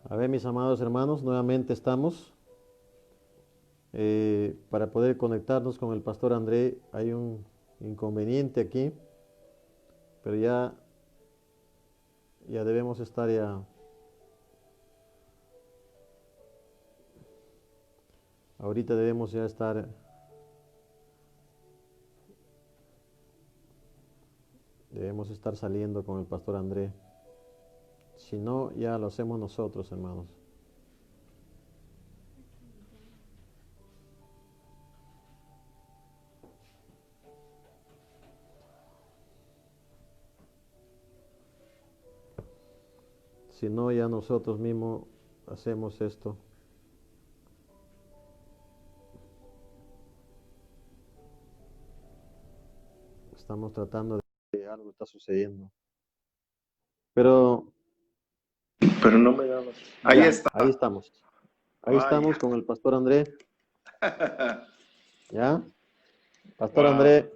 A ver, mis amados hermanos, nuevamente estamos para poder conectarnos con el pastor André. Hay un inconveniente aquí, pero ya debemos estar ya. Ahorita debemos estar saliendo con el pastor André. Si no, ya lo hacemos nosotros, hermanos. Si no, ya nosotros mismos hacemos esto. Estamos tratando de algo está sucediendo. Pero Pero no me daba. Ahí ya, está. ahí estamos. Ahí Vaya. estamos con el pastor André. ¿Ya? Pastor Wow. André.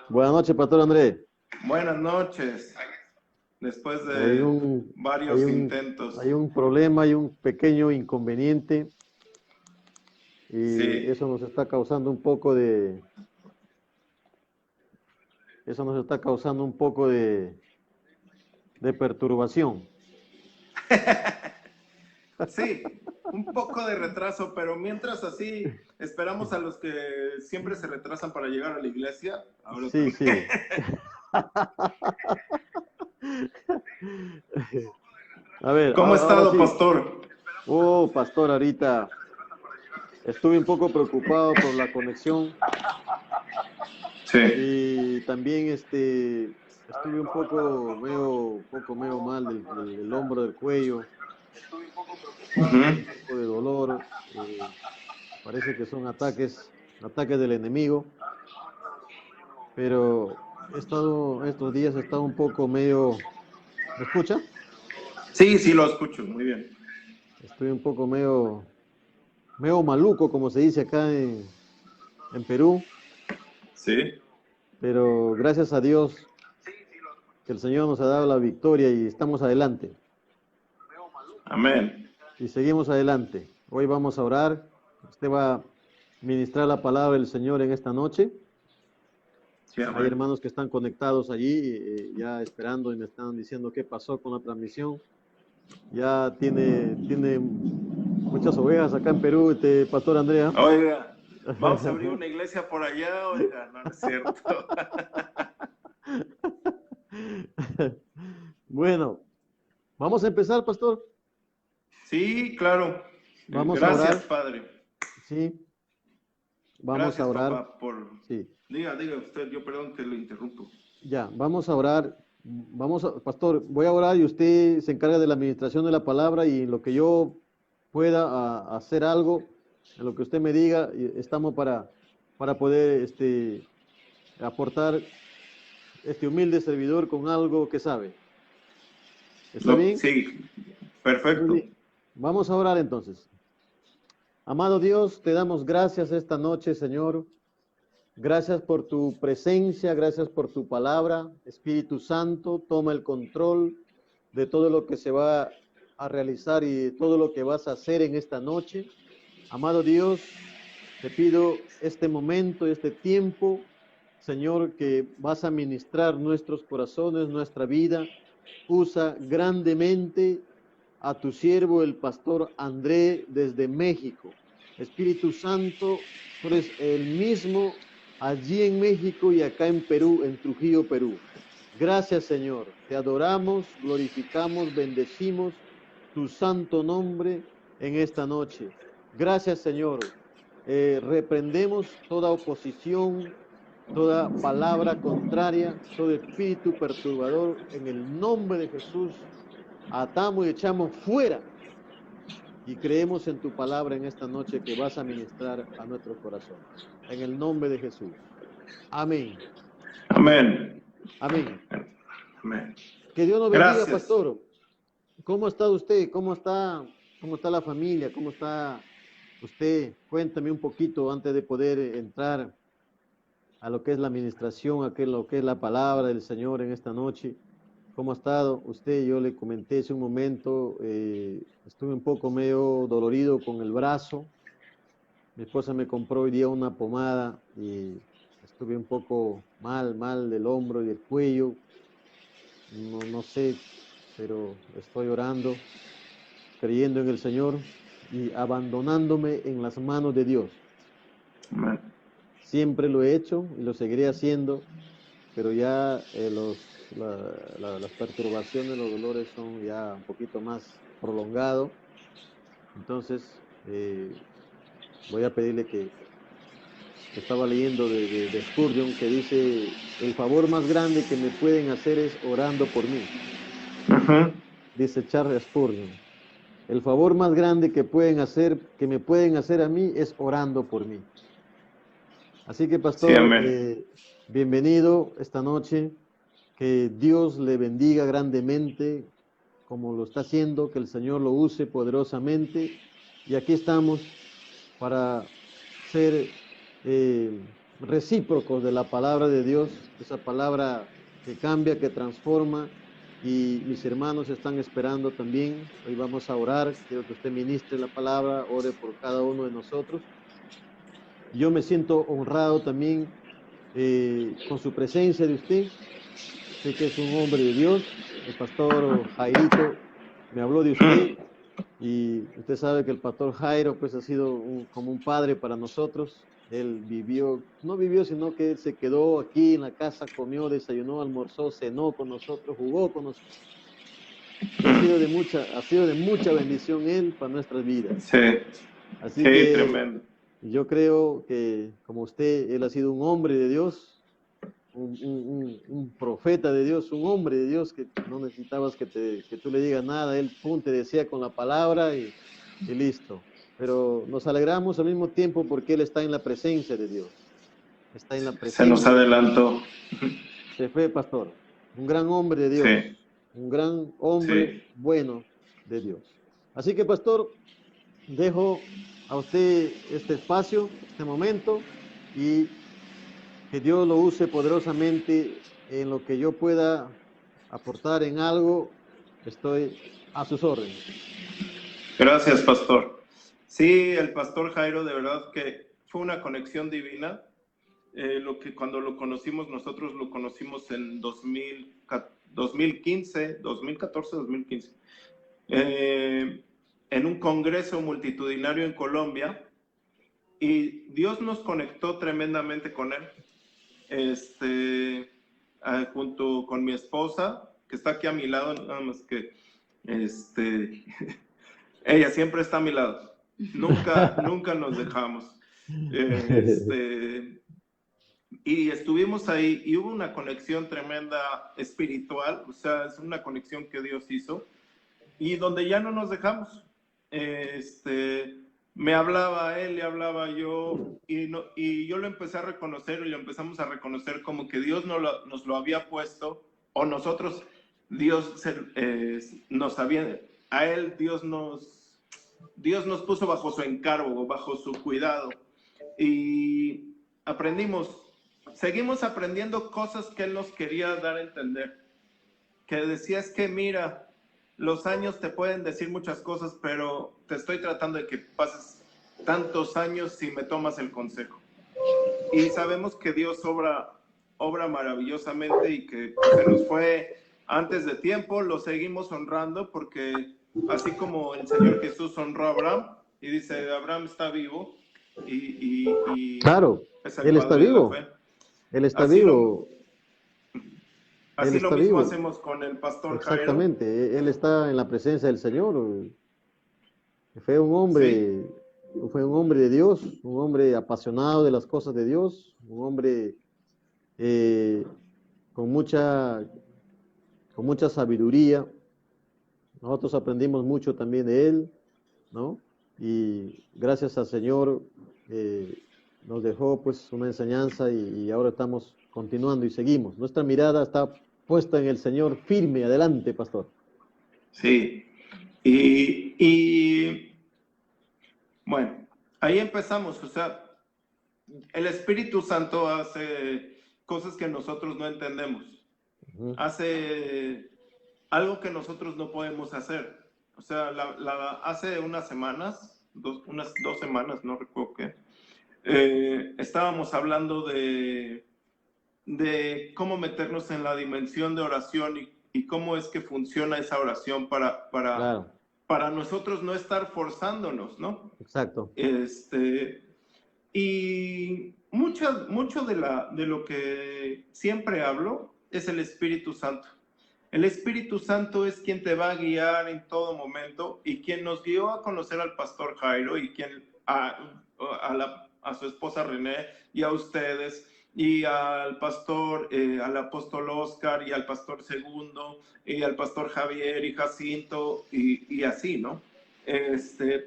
Buenas noches, pastor André. Buenas noches. Después Hay de un, hay varios un, intentos. hay un problema, hay un pequeño inconveniente y Sí. eso nos está causando un poco de perturbación. Sí, un poco de retraso, pero mientras así esperamos a los que siempre se retrasan para llegar a la iglesia. Ahora Sí, también. sí. A ver, ¿Cómo ha ahora estado, sí. pastor? Oh, pastor, ahorita estuve un poco preocupado por la conexión Sí. y también estuve un poco medio mal del hombro, del cuello, Ujú. un poco de dolor. Parece que son ataques del enemigo, pero estos días he estado un poco medio, ¿me escucha? Sí, sí, lo escucho. Muy bien. Estoy un poco medio maluco, como se dice acá en Perú, Sí. pero gracias a Dios que el Señor nos ha dado la victoria y estamos adelante. Amén. Y seguimos adelante. Hoy vamos a orar. Usted va a ministrar la palabra del Señor en esta noche. Sí, Hay amén. hermanos que están conectados allí, ya esperando y me están diciendo qué pasó con la transmisión. Ya tiene muchas ovejas acá en Perú, Pastor Andrea. Oiga, vamos a abrir una iglesia por allá, oiga, no, no es cierto. Bueno, vamos a empezar, pastor. Sí, claro. Vamos a Gracias, orar. padre. Sí, vamos a Gracias, orar. papá, por... Sí, Diga usted, yo perdón que lo interrumpo. ya, vamos a orar. Pastor, voy a orar y usted se encarga de la administración de la palabra y en lo que yo pueda hacer algo, en lo que usted me diga, estamos para poder aportar este humilde servidor con algo que sabe. ¿Está bien? Sí, Muy perfecto. bien. Vamos a orar entonces. Amado Dios, te damos gracias esta noche, Señor. Gracias por tu presencia, gracias por tu palabra. Espíritu Santo, toma el control de todo lo que se va a realizar y todo lo que vas a hacer en esta noche. Amado Dios, te pido este momento, este tiempo, Señor, que vas a ministrar nuestros corazones, nuestra vida. Usa grandemente a tu siervo, el pastor André, desde México. Espíritu Santo, tú eres el mismo allí en México y acá en Perú, en Trujillo, Perú. Gracias, Señor. Te adoramos, glorificamos, bendecimos tu santo nombre en esta noche. Gracias, Señor. Reprendemos toda oposición, toda palabra contraria, todo espíritu perturbador en el nombre de Jesús. Atamos y echamos fuera y creemos en tu palabra en esta noche que vas a ministrar a nuestros corazones. En el nombre de Jesús. Amén. Amén. Amén. Amén. Que Dios nos bendiga, Gracias. pastor. ¿Cómo está usted? Cómo está la familia? ¿Cómo está usted? Cuéntame un poquito antes de poder entrar a lo que es la administración, a lo que es la palabra del Señor en esta noche. ¿Cómo ha estado usted? Yo le comenté hace un momento, estuve un poco medio dolorido con el brazo. Mi esposa me compró hoy día una pomada y estuve un poco mal del hombro y del cuello. No sé, pero estoy orando, creyendo en el Señor y abandonándome en las manos de Dios. Amén. Siempre lo he hecho y lo seguiré haciendo, pero ya las perturbaciones, los dolores son ya un poquito más prolongados. Entonces, voy a pedirle que estaba leyendo de Spurgeon que dice, el favor más grande que me pueden hacer es orando por mí. Ujú. Dice Charles Spurgeon, el favor más grande que me pueden hacer a mí es orando por mí. Así que, Sí, pastor, amén. bienvenido esta noche. Que Dios le bendiga grandemente como lo está haciendo, que el Señor lo use poderosamente. Y aquí estamos para ser recíprocos de la palabra de Dios, esa palabra que cambia, que transforma. Y mis hermanos están esperando también. Hoy vamos a orar. Quiero que usted ministre la palabra, ore por cada uno de nosotros. Yo me siento honrado también con su presencia de usted. Sé que es un hombre de Dios. El pastor Jairito me habló de usted y usted sabe que el pastor Jairo pues ha sido como un padre para nosotros. Él vivió, no vivió, sino que él se quedó aquí en la casa, comió, desayunó, almorzó, cenó con nosotros, jugó con nosotros. Y ha sido de mucha bendición él para nuestras vidas. Sí, Así sí, que tremendo. yo creo que como usted, él ha sido un hombre de Dios, un profeta de Dios, un hombre de Dios que no necesitabas que tú le digas nada, él pum, te decía con la palabra y listo. Pero nos alegramos al mismo tiempo porque él está en la presencia de Dios, está en la Se nos presencia de Dios. adelantó. Se fue, pastor, un gran hombre de Sí, Dios, un gran hombre sí. bueno de Dios. Así que, pastor, dejo a usted este espacio, este momento, y que Dios lo use poderosamente en lo que yo pueda aportar en algo. Estoy a sus órdenes. Gracias, pastor. Sí, el pastor Jairo, de verdad que fue una conexión divina. Lo que cuando lo conocimos, nosotros lo conocimos en 2015, 2014, 2015, en un congreso multitudinario en Colombia, y Dios nos conectó tremendamente con él. Junto con mi esposa, que está aquí a mi lado, nada más que ella siempre está a mi lado. Nunca nos dejamos. Y estuvimos ahí y hubo una conexión tremenda espiritual, o sea, es una conexión que Dios hizo y donde ya no nos dejamos. Me hablaba él, le hablaba yo y yo lo empecé a reconocer y lo empezamos a reconocer como que Dios nos lo había puesto o nosotros, nos había, a él Dios nos puso bajo su encargo, bajo su cuidado y seguimos aprendiendo cosas que él nos quería dar a entender, que decía es que mira, los años te pueden decir muchas cosas, pero te estoy tratando de que pases tantos años si me tomas el consejo. Y sabemos que Dios obra maravillosamente y que se nos fue antes de tiempo, lo seguimos honrando porque así como el Señor Jesús honró a Abraham y dice, Abraham está vivo y Claro, es el él está padre de la vivo, fe. él está Así vivo, él así lo está mismo vivo. hacemos con el pastor Jairo. Exactamente, él está en la presencia del Señor. Sí, Fue un hombre de Dios, un hombre apasionado de las cosas de Dios, un hombre eh, con con mucha sabiduría. Nosotros aprendimos mucho también de él, ¿no? Y gracias al Señor nos dejó pues una enseñanza y ahora estamos continuando y seguimos. Nuestra mirada está puesta en el Señor firme, adelante, pastor. sí. Y bueno, ahí empezamos, o sea, el Espíritu Santo hace cosas que nosotros no entendemos. Ujú. Hace algo que nosotros no podemos hacer. O sea, hace unas semanas, unas 2 semanas, no recuerdo qué, estábamos hablando de cómo meternos en la dimensión de oración y cómo es que funciona esa oración Claro, para nosotros no estar forzándonos, ¿no? exacto. Y mucho de lo que siempre hablo es el Espíritu Santo. El Espíritu Santo es quien te va a guiar en todo momento y quien nos guió a conocer al pastor Jairo y quien a su esposa René y a ustedes y al pastor, al apóstol Oscar y al pastor Segundo y al pastor Javier y Jacinto y así, ¿no?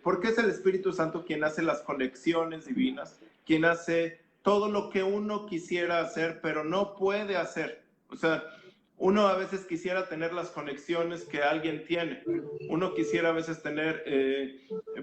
Porque es el Espíritu Santo quien hace las conexiones divinas, quien hace todo lo que uno quisiera hacer, pero no puede hacer. O sea, uno a veces quisiera tener las conexiones que alguien tiene. Uno quisiera a veces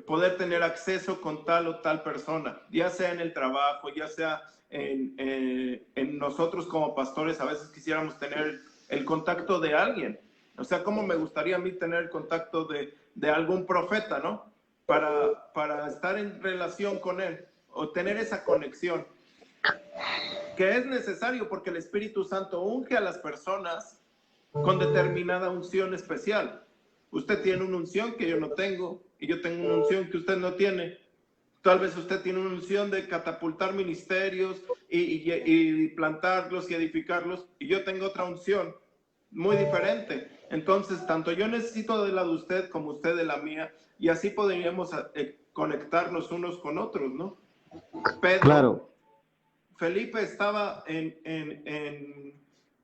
poder tener acceso con tal o tal persona, ya sea en el trabajo, ya sea en nosotros como pastores. A veces quisiéramos tener el contacto de alguien. O sea, ¿cómo me gustaría a mí tener el contacto de algún profeta, ¿no? Para estar en relación con él o tener esa conexión, que es necesario porque el Espíritu Santo unge a las personas con determinada unción especial. Usted tiene una unción que yo no tengo y yo tengo una unción que usted no tiene. Tal vez usted tiene una unción de catapultar ministerios y plantarlos y edificarlos, y yo tengo otra unción muy diferente. Entonces, tanto yo necesito de la de usted como usted de la mía, y así podríamos conectarnos unos con otros, ¿no? Claro, Felipe estaba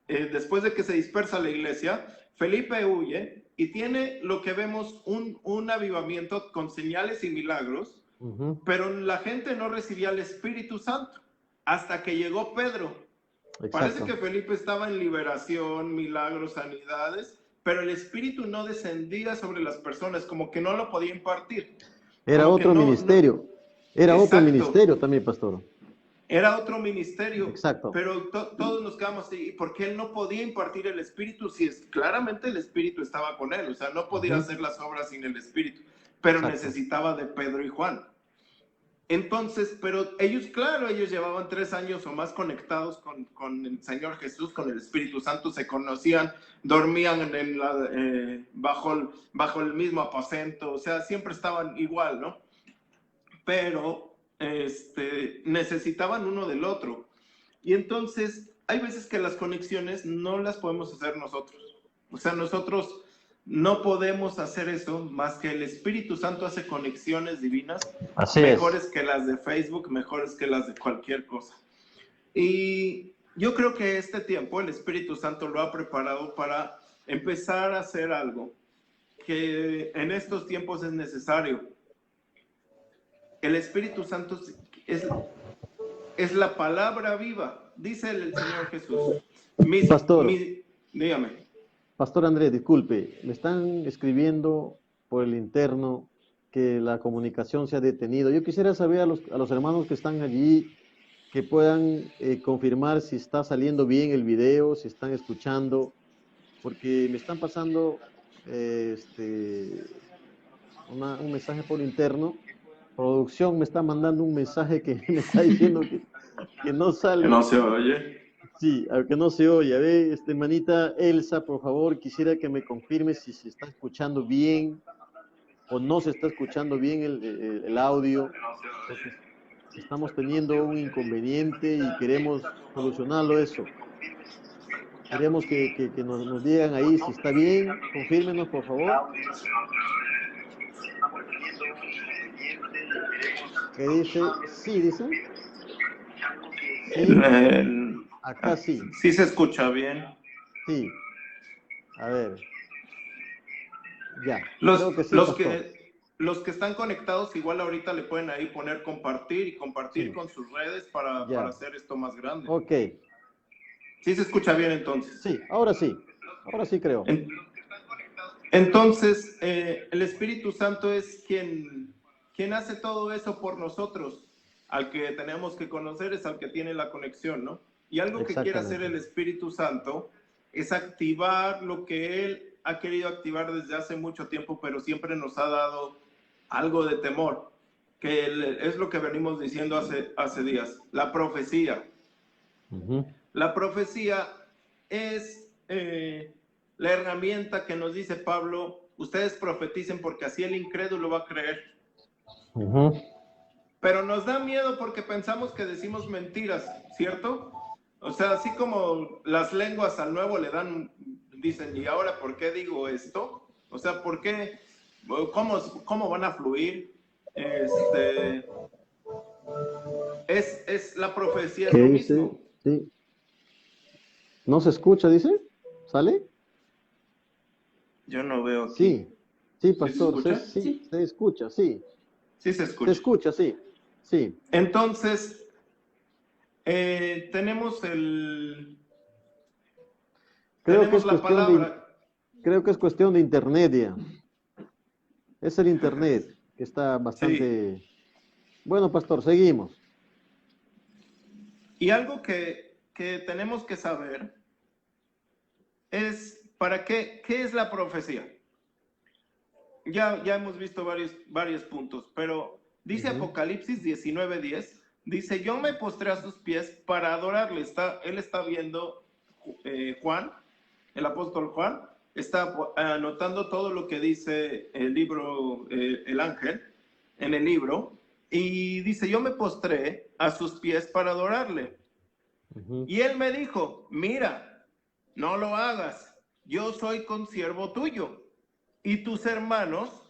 después de que se dispersa la iglesia, Felipe huye y tiene lo que vemos un avivamiento con señales y milagros, pero la gente no recibía el Espíritu Santo hasta que llegó Pedro. Parece exacto. que Felipe estaba en liberación, milagros, sanidades, pero el Espíritu no descendía sobre las personas, como que no lo podía impartir. Era Como que otro ministerio. Era otro exacto, ministerio también, pastor. era otro ministerio, Exacto. pero todos nos quedamos así, porque él no podía impartir el Espíritu si claramente el Espíritu estaba con él. O sea, no podía hacer las obras sin el Espíritu, pero Exacto. necesitaba de Pedro y Juan. Entonces, pero ellos, claro, ellos llevaban 3 años o más conectados con el Señor Jesús, con el Espíritu Santo, se conocían, dormían bajo el mismo aposento, o sea, siempre estaban igual, ¿no? Pero necesitaban uno del otro. Y entonces, hay veces que las conexiones no las podemos hacer nosotros. O sea, nosotros no podemos hacer eso más que el Espíritu Santo hace conexiones divinas Así mejores es. que las de Facebook, mejores que las de cualquier cosa. Y yo creo que este tiempo el Espíritu Santo lo ha preparado para empezar a hacer algo que en estos tiempos es necesario. El Espíritu Santo es la palabra viva, dice el Señor Jesús. Pastor, Dígame. Pastor Andrés, disculpe, me están escribiendo por el interno que la comunicación se ha detenido. Yo quisiera saber a los hermanos que están allí que puedan confirmar si está saliendo bien el video, si están escuchando, porque me están pasando un mensaje por interno. Producción me está mandando un mensaje que me está diciendo que no Que sale. no se oye. Sí, aunque no se oye. A ver, hermanita Elsa, por favor, quisiera que me confirme si se está escuchando bien o no se está escuchando bien el audio. Entonces, estamos teniendo un inconveniente y queremos solucionarlo eso. Queremos que nos digan ahí si está bien. Confírmenos, por favor. ¿Qué dice? Sí, dice. Sí, acá sí. Sí se escucha bien. Sí. A ver. Ya. Los, Creo que sí, los, pastor. que, los que están conectados igual ahorita le pueden ahí poner compartir y compartir Sí. con sus redes para Ya. hacer esto más grande. Ok. Sí se escucha bien entonces. Sí, ahora sí. Ahora sí creo. Entonces, el Espíritu Santo es quien hace todo eso por nosotros. Al que tenemos que conocer es al que tiene la conexión, ¿no? Y algo que quiere hacer el Espíritu Santo es activar lo que Él ha querido activar desde hace mucho tiempo, pero siempre nos ha dado algo de temor, que es lo que venimos diciendo hace días, la profecía. La profecía es la herramienta que nos dice Pablo, ustedes profeticen porque así el incrédulo va a creer. Pero nos da miedo porque pensamos que decimos mentiras, ¿cierto? O sea, así como las lenguas al nuevo le dan, dicen, ¿y ahora por qué digo esto? O sea, ¿por qué? ¿Cómo van a fluir? Es la profecía, es ¿Qué lo dice? mismo. Sí. ¿No se escucha, dice? ¿Sale? Yo no veo aquí. Sí, sí, ¿Sí se pastor, escucha? sí, se escucha, sí. Sí se Se escucha. escucha, sí, sí. Entonces, tenemos Creo que es la cuestión de, palabra. creo que es cuestión de internet ya. Es el internet que está Sí. bastante... Bueno, pastor, seguimos. Y algo que tenemos que saber es ¿para qué es la profecía? Ya hemos visto varios puntos, pero dice Apocalipsis 19:10, dice, yo me postré a sus pies para adorarle. Él está viendo, Juan, el apóstol Juan, está anotando todo lo que dice el libro, el ángel, en el libro, y dice, yo me postré a sus pies para adorarle. Y él me dijo, mira, no lo hagas, yo soy consiervo tuyo y tus hermanos,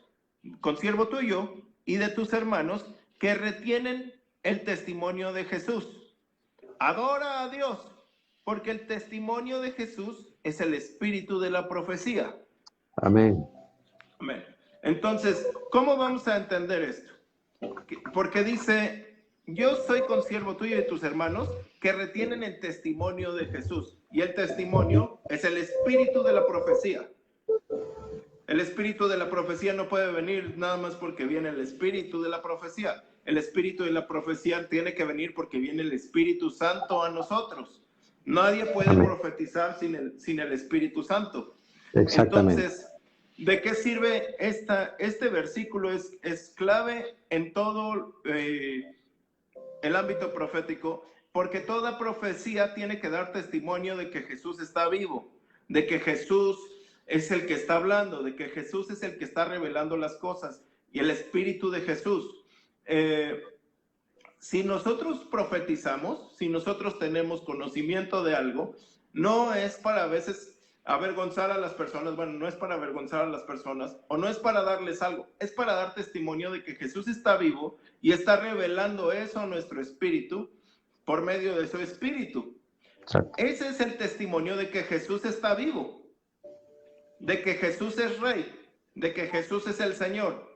consiervo tuyo y de tus hermanos que retienen el testimonio de Jesús. Adora a Dios, porque el testimonio de Jesús es el espíritu de la profecía. Amén. Amén. Entonces, ¿cómo vamos a entender esto? Porque dice, yo soy consiervo tuyo y de tus hermanos que retienen el testimonio de Jesús. Y el testimonio es el espíritu de la profecía. El espíritu de la profecía no puede venir nada más porque viene el espíritu de la profecía. El espíritu de la profecía tiene que venir porque viene el Espíritu Santo a nosotros. Nadie puede Amén. profetizar sin el Espíritu Santo. Exactamente. Entonces, ¿de qué sirve este versículo? Es clave en todo el ámbito profético, porque toda profecía tiene que dar testimonio de que Jesús está vivo, de que Jesús es el que está hablando, de que Jesús es el que está revelando las cosas, y el Espíritu de Jesús. Si nosotros profetizamos, si nosotros tenemos conocimiento de algo, no es para a veces avergonzar a las personas, bueno, no es para avergonzar a las personas, o no es para darles algo, es para dar testimonio de que Jesús está vivo y está revelando eso a nuestro espíritu por medio de su espíritu. Exacto. Ese es el testimonio de que Jesús está vivo, de que Jesús es Rey, de que Jesús es el Señor,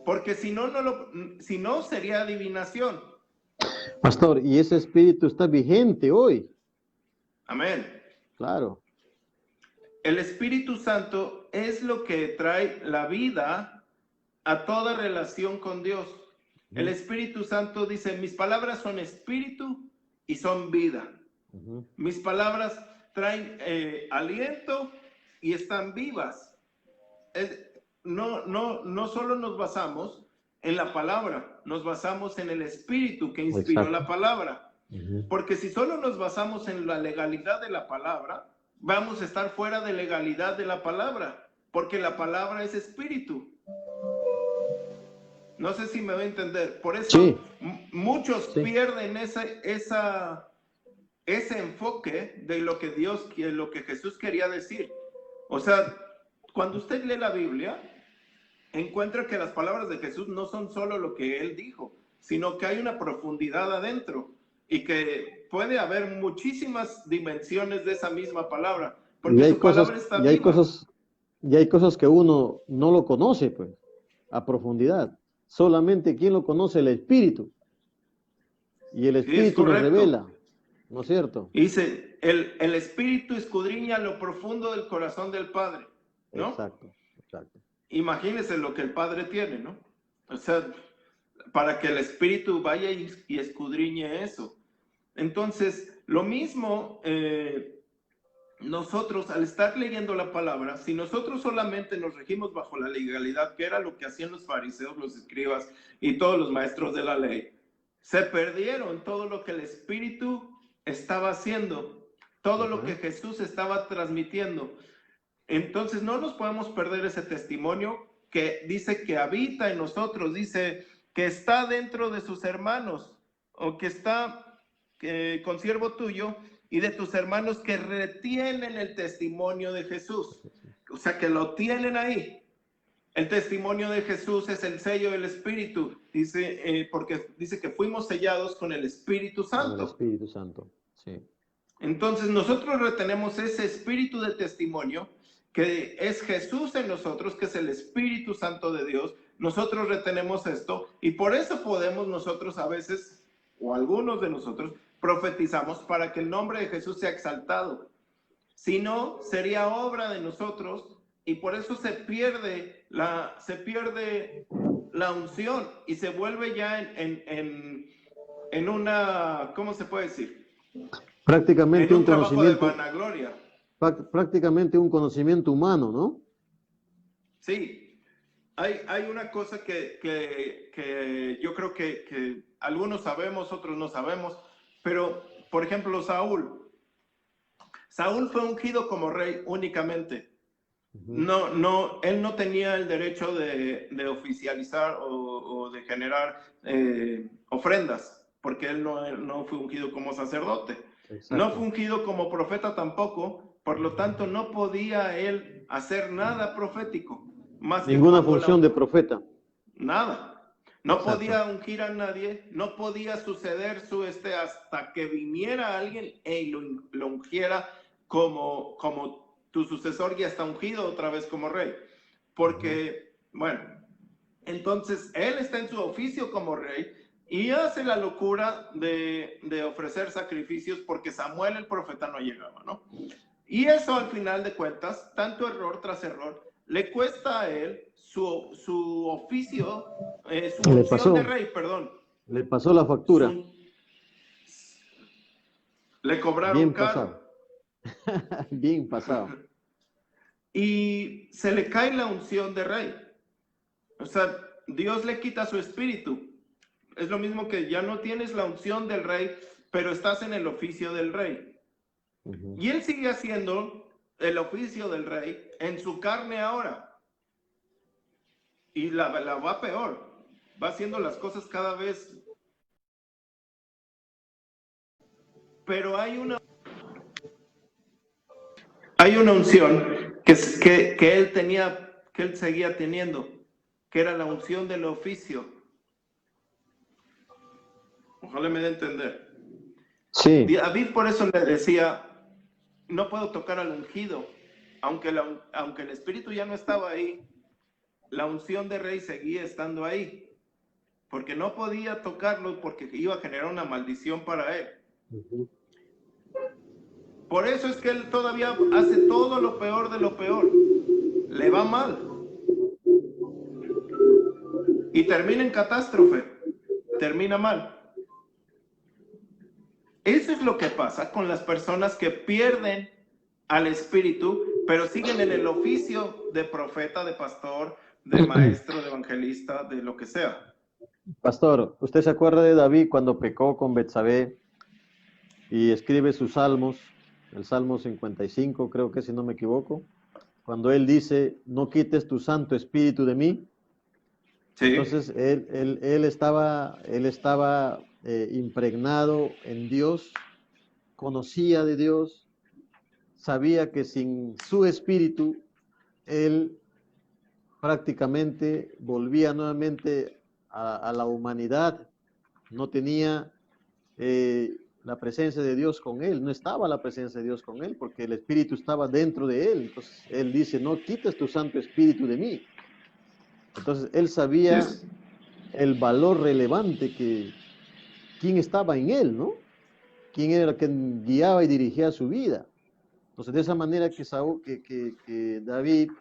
porque si no sería adivinación. Pastor, y ese espíritu está vigente hoy. Amén. Claro. El Espíritu Santo es lo que trae la vida a toda relación con Dios. El Espíritu Santo dice, mis palabras son espíritu y son vida. Mis palabras traen aliento y están vivas. No solo nos basamos en la palabra, nos basamos en el Espíritu que inspiró la palabra. Porque si solo nos basamos en la legalidad de la palabra, vamos a estar fuera de legalidad de la palabra, porque la palabra es espíritu. No sé si me voy a entender. Por eso Sí. muchos pierden ese enfoque de lo que Jesús quería decir. O sea, cuando usted lee la Biblia, encuentra que las palabras de Jesús no son solo lo que él dijo, sino que hay una profundidad adentro y que puede haber muchísimas dimensiones de esa misma palabra, porque su palabra está viva. Y hay cosas que uno no lo conoce, pues, a profundidad. Solamente quien lo conoce, el Espíritu. Y el Espíritu lo revela, ¿no es cierto? Dice, el Espíritu escudriña lo profundo del corazón del Padre, ¿no? Exacto. Imagínese lo que el Padre tiene, ¿no? O sea, para que el Espíritu vaya y escudriñe eso. Entonces, lo mismo nosotros, al estar leyendo la palabra, si nosotros solamente nos regimos bajo la legalidad, que era lo que hacían los fariseos, los escribas y todos los maestros de la ley, se perdieron todo lo que el Espíritu estaba haciendo, todo lo que Jesús estaba transmitiendo. Entonces no nos podemos perder ese testimonio que dice que habita en nosotros, dice que está dentro de sus hermanos, o que está consiervo tuyo y de tus hermanos que retienen el testimonio de Jesús. O sea, que lo tienen ahí. El testimonio de Jesús es el sello del Espíritu, dice, porque dice que fuimos sellados con el Espíritu Santo. Con el Espíritu Santo, sí. Entonces nosotros retenemos ese espíritu de testimonio, que es Jesús en nosotros, que es el Espíritu Santo de Dios. Nosotros retenemos esto y por eso podemos nosotros a veces, o algunos de nosotros, profetizamos para que el nombre de Jesús sea exaltado. Si no, sería obra de nosotros y por eso se pierde la unción y se vuelve ya en una, ¿cómo se puede decir? Prácticamente un conocimiento de vanagloria. Prácticamente un conocimiento humano, ¿no? Sí, hay una cosa que yo creo que algunos sabemos, otros no sabemos, pero por ejemplo Saúl fue ungido como rey únicamente. Él no tenía el derecho de oficializar o de generar ofrendas, porque él no fue ungido como sacerdote. Exacto. No fue ungido como profeta tampoco, por lo tanto no podía él hacer nada profético. Más ninguna función de profeta. Nada. No Exacto. Podía ungir a nadie, no podía suceder hasta que viniera alguien y lo ungiera como tu sucesor ya está ungido otra vez como rey. Porque, bueno, entonces él está en su oficio como rey y hace la locura de ofrecer sacrificios porque Samuel el profeta no llegaba, ¿no? Y eso al final de cuentas, tanto error tras error, le cuesta a él su oficio, su unción de rey, perdón. Le pasó la factura. Le cobraron bien caro. Pasado. Bien pasado. Y se le cae la unción de rey. O sea, Dios le quita su espíritu. Es lo mismo que ya no tienes la unción del rey, pero estás en el oficio del rey. Y él sigue haciendo el oficio del rey en su carne ahora. Y la va peor. Va haciendo las cosas cada vez. Pero hay una unción que él seguía teniendo, que era la unción del oficio. Ojalá me dé a entender. Sí. David por eso le decía, no puedo tocar al ungido, aunque el espíritu ya no estaba ahí, la unción de rey seguía estando ahí, porque no podía tocarlo porque iba a generar una maldición para él. Por eso es que él todavía hace todo lo peor de lo peor. Le va mal. Y termina en catástrofe. Termina mal. Eso es lo que pasa con las personas que pierden al espíritu, pero siguen en el oficio de profeta, de pastor, de maestro, de evangelista, de lo que sea. Pastor, ¿usted se acuerda de David cuando pecó con Betsabé y escribe sus salmos? El Salmo 55, creo que si no me equivoco, cuando él dice, no quites tu Santo Espíritu de mí. Sí. Entonces él estaba impregnado en Dios, conocía de Dios, sabía que sin su espíritu él prácticamente volvía nuevamente a la humanidad, no tenía la presencia de Dios con él, no estaba la presencia de Dios con él, porque el Espíritu estaba dentro de él. Entonces él dice, no quites tu Santo Espíritu de mí. Entonces él sabía el valor relevante quién estaba en él, ¿no? Quién era quien guiaba y dirigía su vida. Entonces de esa manera que David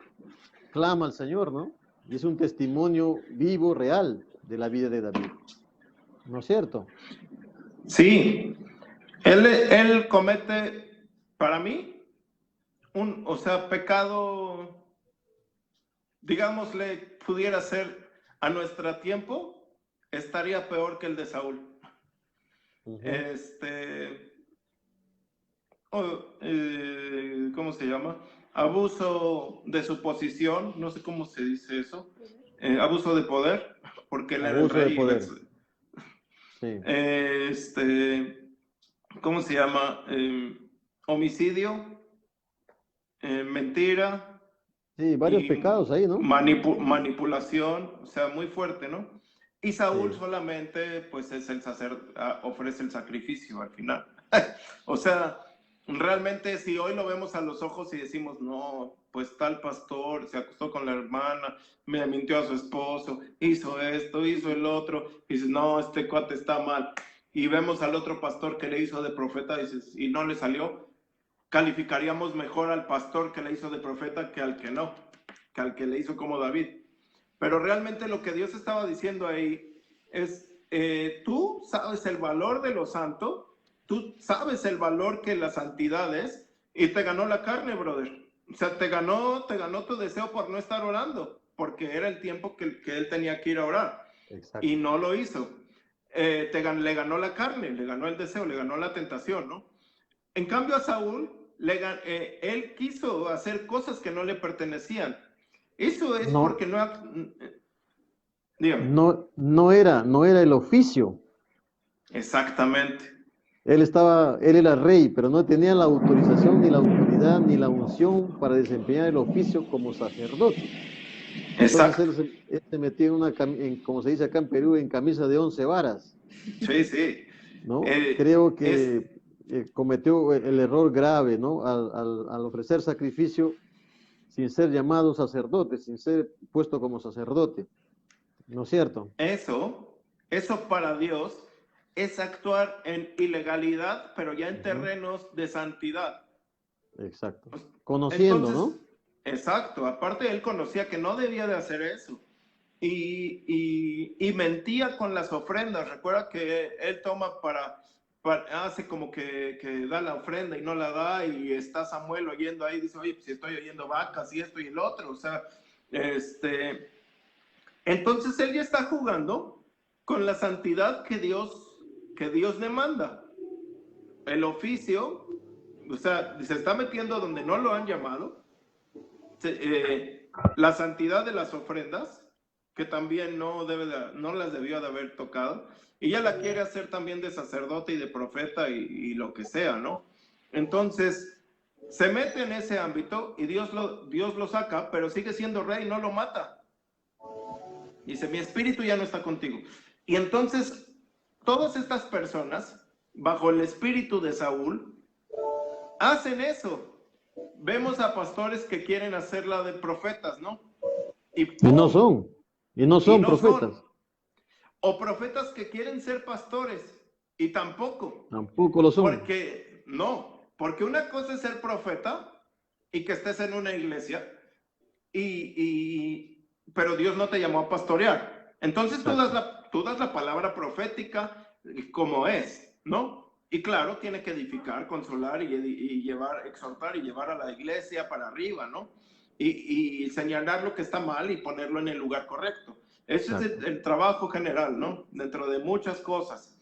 clama al Señor, ¿no? Y es un testimonio vivo, real de la vida de David. ¿No es cierto? Sí. Él comete, para mí, o sea, pecado, digámosle, pudiera ser a nuestro tiempo, estaría peor que el de Saúl. ¿Cómo se llama? Abuso de su posición, no sé cómo se dice eso, abuso de poder, porque él era el Abuso de rey. poder. Sí. ¿Cómo se llama? Homicidio, mentira. Sí, varios Y pecados ahí, ¿no? manipulación, o sea, muy fuerte, ¿no? Y Saúl Sí. solamente, pues, es el ofrece el sacrificio al final. O sea, realmente si hoy lo vemos a los ojos y decimos, no, pues tal pastor se acostó con la hermana, me mintió a su esposo, hizo esto, hizo el otro, y dices, no, este cuate está mal. Y vemos al otro pastor que le hizo de profeta, dices, y no le salió, calificaríamos mejor al pastor que le hizo de profeta que al que no, que al que le hizo como David. Pero realmente lo que Dios estaba diciendo ahí es, tú sabes el valor de lo santo, tú sabes el valor que la santidad es, y te ganó la carne, brother. O sea, te ganó tu deseo por no estar orando, porque era el tiempo que él tenía que ir a orar. Exacto. Y no lo hizo. Le ganó la carne, le ganó el deseo, le ganó la tentación, ¿no? En cambio a Saúl, él quiso hacer cosas que no le pertenecían. Eso es No, porque no... Dígame. no era el oficio. Exactamente. Él era rey, pero no tenía la autorización, ni la autoridad, ni la unción para desempeñar el oficio como sacerdote. Entonces Exacto. él se metió en como se dice acá en Perú, en camisa de 11 varas, Sí, sí. ¿no? Creo Es que cometió el error grave, ¿no? Al ofrecer sacrificio sin ser llamado sacerdote, sin ser puesto como sacerdote, ¿no es cierto? eso para Dios es actuar en ilegalidad, pero ya en terrenos de santidad. Exacto. Conociendo, Entonces, ¿no? exacto, aparte él conocía que no debía de hacer eso. Y mentía con las ofrendas. Recuerda que él toma hace como que da la ofrenda y no la da, y está Samuel oyendo ahí, dice, oye, pues si estoy oyendo vacas y esto y el otro, o sea, entonces él ya está jugando con la santidad que Dios demanda. El oficio, o sea, se está metiendo donde no lo han llamado. La santidad de las ofrendas, que también no las debió de haber tocado, y ya la quiere hacer también de sacerdote y de profeta y lo que sea, ¿no? Entonces, se mete en ese ámbito y Dios lo saca, pero sigue siendo rey, no lo mata. Dice, mi espíritu ya no está contigo. Y entonces, todas estas personas, bajo el espíritu de Saúl, hacen eso. Vemos a pastores que quieren hacerla de profetas, ¿no? Y ¡pum! Y no son profetas. O profetas que quieren ser pastores y tampoco. Tampoco lo son. Porque una cosa es ser profeta y que estés en una iglesia, pero Dios no te llamó a pastorear. Entonces tú das la palabra profética como es, ¿no? Y claro, tiene que edificar, consolar y exhortar y llevar a la iglesia para arriba, ¿no? Y señalar lo que está mal y ponerlo en el lugar correcto. Ese es el trabajo general, ¿no? Dentro de muchas cosas.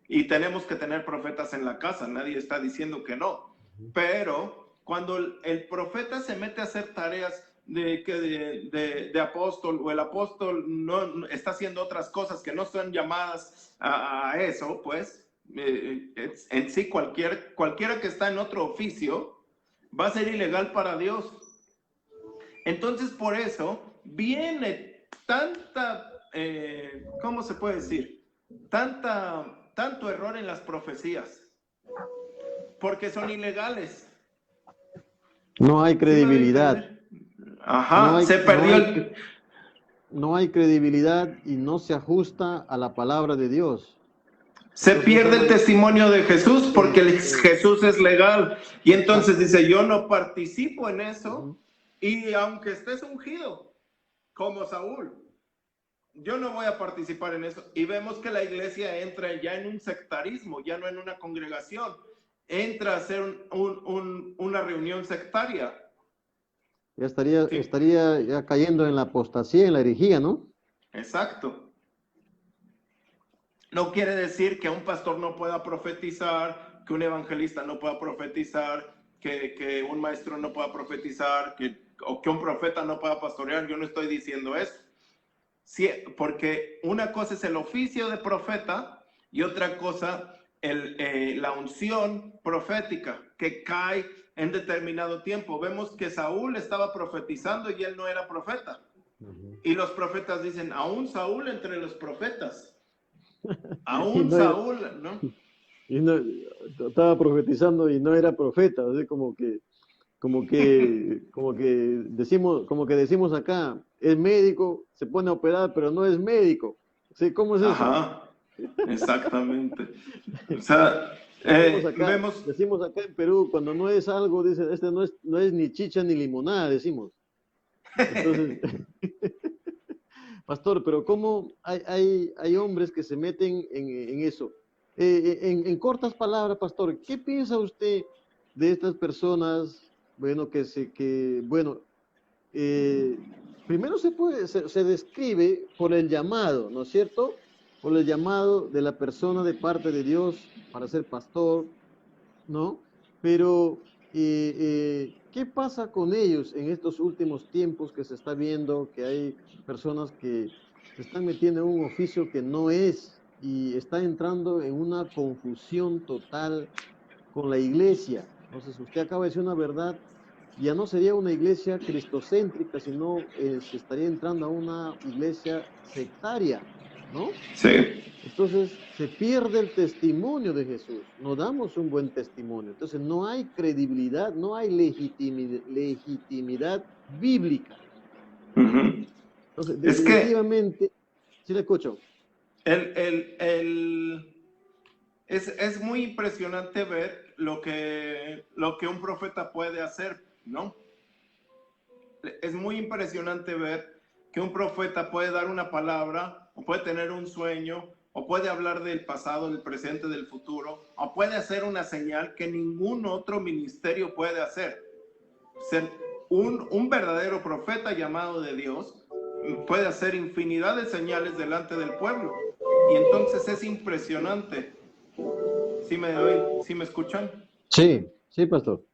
Y tenemos que tener profetas en la casa, nadie está diciendo que no. Pero cuando el profeta se mete a hacer tareas de apóstol, o el apóstol no está haciendo otras cosas que no son llamadas a eso, pues en sí cualquiera que está en otro oficio va a ser ilegal para Dios. Entonces por eso viene tanta, ¿cómo se puede decir? Tanto error en las profecías, porque son ilegales. No hay credibilidad. Ajá, se perdió no hay credibilidad y no se ajusta a la palabra de Dios. Se pierde el testimonio de Jesús porque Jesús es legal. Y entonces dice, yo no participo en eso. Y aunque estés ungido, como Saúl, yo no voy a participar en eso. Y vemos que la iglesia entra ya en un sectarismo, ya no en una congregación. entra a ser una reunión sectaria. Ya estaría, Sí. estaría ya cayendo en la apostasía, en la herejía, ¿no? Exacto. No quiere decir que un pastor no pueda profetizar, que un evangelista no pueda profetizar, que un maestro no pueda profetizar, o que un profeta no pueda pastorear. Yo no estoy diciendo eso. Sí, porque una cosa es el oficio de profeta y otra cosa la unción profética que cae en determinado tiempo. Vemos que Saúl estaba profetizando y él no era profeta. Y los profetas dicen, aún Saúl entre los profetas. Y Aún no era- Saúl, ¿no? y no, estaba profetizando y no era profeta, así como que decimos acá, es médico, se pone a operar, pero no es médico. Sí, ¿cómo es eso? Ajá, exactamente. O sea, vemos, Decimos acá en Perú, cuando no es algo, dicen, este no es ni chicha ni limonada, decimos. Entonces, pastor, pero ¿cómo hay hombres que se meten en eso? En cortas palabras, pastor, ¿qué piensa usted de estas personas? Bueno, bueno, eh, primero se describe por el llamado, ¿no es cierto? Por el llamado de la persona de parte de Dios para ser pastor, ¿no? Pero, ¿qué pasa con ellos en estos últimos tiempos que se está viendo que hay personas que se están metiendo en un oficio que no es y está entrando en una confusión total con la iglesia? Entonces, usted acaba de decir una verdad, ya no sería una iglesia cristocéntrica, sino se estaría entrando a una iglesia sectaria, ¿no? sí. Entonces se pierde el testimonio de Jesús, no damos un buen testimonio, entonces no hay credibilidad, no hay legitimidad bíblica. Uh-huh. Entonces, Es que definitivamente, sí le escucho. el, el, el, es muy impresionante ver lo que un profeta puede hacer, ¿no? Es muy impresionante ver que un profeta puede dar una palabra, o puede tener un sueño, o puede hablar del pasado, del presente, del futuro, o puede hacer una señal que ningún otro ministerio puede hacer. Ser un verdadero profeta llamado de Dios puede hacer infinidad de señales delante del pueblo. Y entonces es impresionante. ¿Sí me escuchan? Sí, sí, pastor.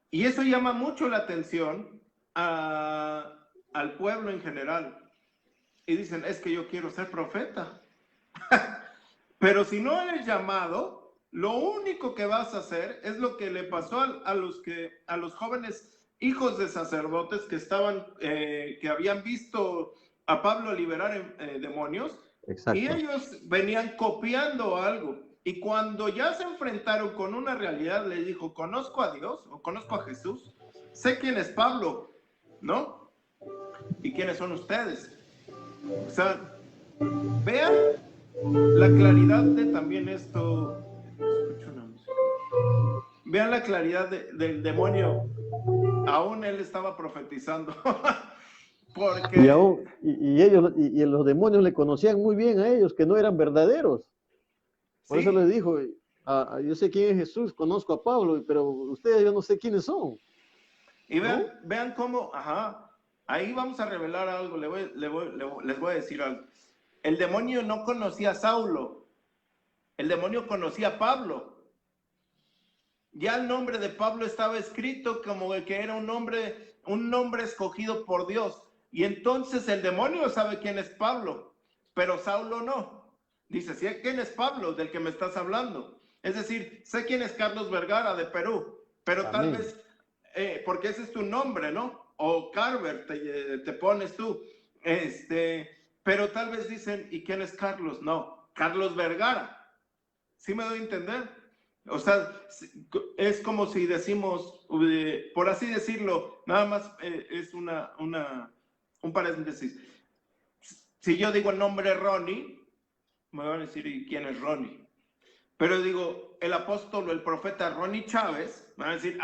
Y eso llama mucho la atención al pueblo en general. Y dicen, es que yo quiero ser profeta. Pero si no eres llamado, lo único que vas a hacer es lo que le pasó a los jóvenes hijos de sacerdotes que habían visto a Pablo liberar demonios, y Exacto. ellos venían copiando algo. Y cuando ya se enfrentaron con una realidad, les dijo, conozco a Dios o conozco a Jesús, sé quién es Pablo, ¿no? ¿Y quiénes son ustedes? O sea, vean la claridad de también esto. Escucho una música. Vean la claridad del demonio. Aún él estaba profetizando. Porque Y los demonios le conocían muy bien a ellos, que no eran verdaderos. Por eso les sí. dijo, yo sé quién es Jesús, conozco a Pablo, pero ustedes yo no sé quiénes son, Y ¿no? vean cómo, ajá, ahí vamos a revelar algo, les voy a decir algo. El demonio no conocía a Saulo, el demonio conocía a Pablo. Ya el nombre de Pablo estaba escrito como que era un nombre escogido por Dios. Y entonces el demonio sabe quién es Pablo, pero Saulo no. Dice, sé quién es Pablo del que me estás hablando. Es decir, sé quién es Carlos Vergara de Perú, pero tal Amén. vez, porque ese es tu nombre, ¿no? O Carver te pones tú. Pero tal vez dicen, ¿y quién es Carlos? No, Carlos Vergara. ¿Sí me doy a entender? O sea, es como si decimos, por así decirlo, nada más es un paréntesis. Si yo digo el nombre Ronnie, me van a decir, ¿y quién es Ronnie? Pero digo, el apóstol o el profeta Ronnie Chávez, me van a decir,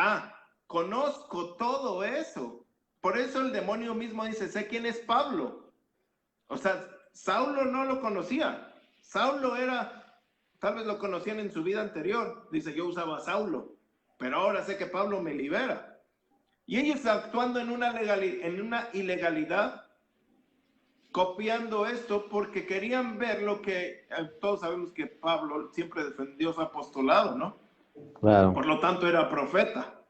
conozco todo eso. Por eso el demonio mismo dice, sé quién es Pablo. O sea, Saulo no lo conocía. Saulo era tal vez lo conocían en su vida anterior. Dice, yo usaba a Saulo, pero ahora sé que Pablo me libera. Y ellos actuando en una ilegalidad, copiando esto porque querían ver lo que todos sabemos que Pablo siempre defendió su apostolado, ¿no? Claro. Por lo tanto era profeta.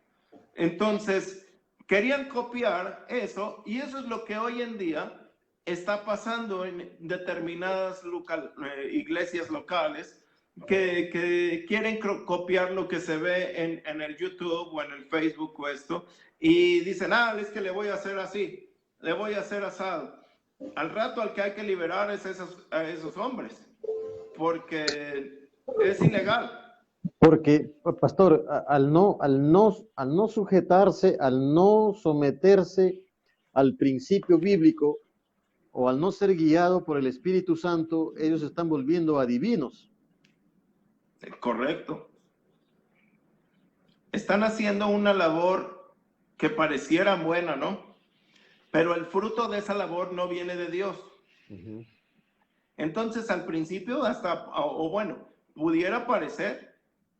Entonces, querían copiar eso, y eso es lo que hoy en día está pasando en determinadas iglesias locales que quieren copiar lo que se ve en el YouTube o en el Facebook o esto, y dicen, es que le voy a hacer así, le voy a hacer asado. Al rato al que hay que liberar es a esos hombres, porque es ilegal. Porque, pastor, al no sujetarse, al no someterse al principio bíblico o al no ser guiado por el Espíritu Santo, ellos se están volviendo adivinos. Correcto. Están haciendo una labor que pareciera buena, ¿no? Pero el fruto de esa labor no viene de Dios. Uh-huh. Entonces, al principio, pudiera parecer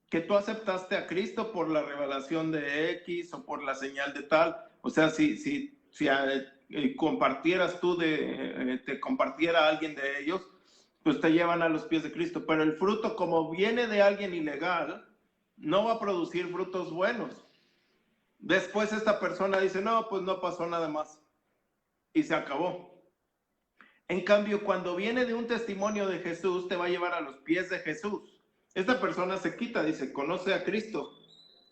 que tú aceptaste a Cristo por la revelación de X o por la señal de tal. O sea, si compartieras tú, te compartiera alguien de ellos, pues te llevan a los pies de Cristo. Pero el fruto, como viene de alguien ilegal, no va a producir frutos buenos. Después esta persona dice, no, pues no pasó nada más. Y se acabó. En cambio, cuando viene de un testimonio de Jesús, te va a llevar a los pies de Jesús. Esta persona se quita, dice, conoce a Cristo,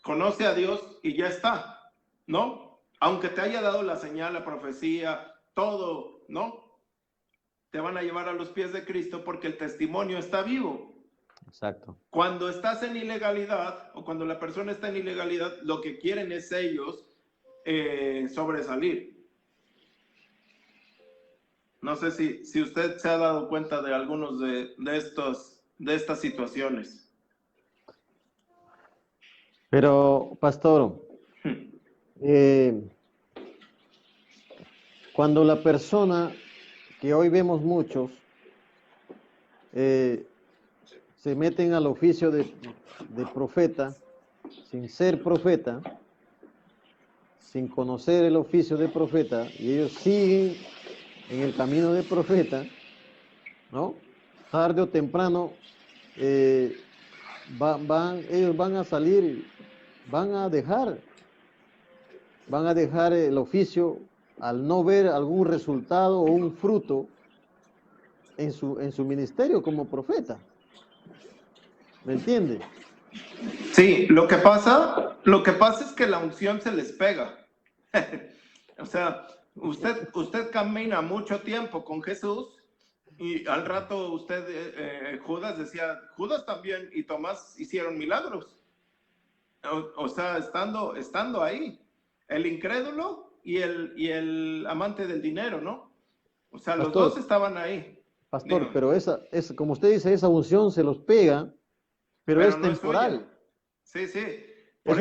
conoce a Dios y ya está, ¿no? Aunque te haya dado la señal, la profecía, todo, ¿no? Te van a llevar a los pies de Cristo porque el testimonio está vivo. Exacto. Cuando estás en ilegalidad o cuando la persona está en ilegalidad, lo que quieren es ellos sobresalir. No sé si usted se ha dado cuenta de algunos de estas situaciones. Pero, pastor, cuando la persona, que hoy vemos muchos, se meten al oficio de profeta, sin ser profeta, sin conocer el oficio de profeta, y ellos siguen en el camino de profeta, ¿no? Tarde o temprano, ellos van a salir, van a dejar el oficio al no ver algún resultado o un fruto en su ministerio como profeta. ¿Me entiende? Sí, lo que pasa es que la unción se les pega. O sea, usted camina mucho tiempo con Jesús y al rato Judas también y Tomás hicieron milagros. O sea, estando ahí, el incrédulo y el amante del dinero, ¿no? O sea, Pastor, los dos estaban ahí. Pastor, Dígame. pero como usted dice, esa unción se los pega, pero es no temporal. Sí. Es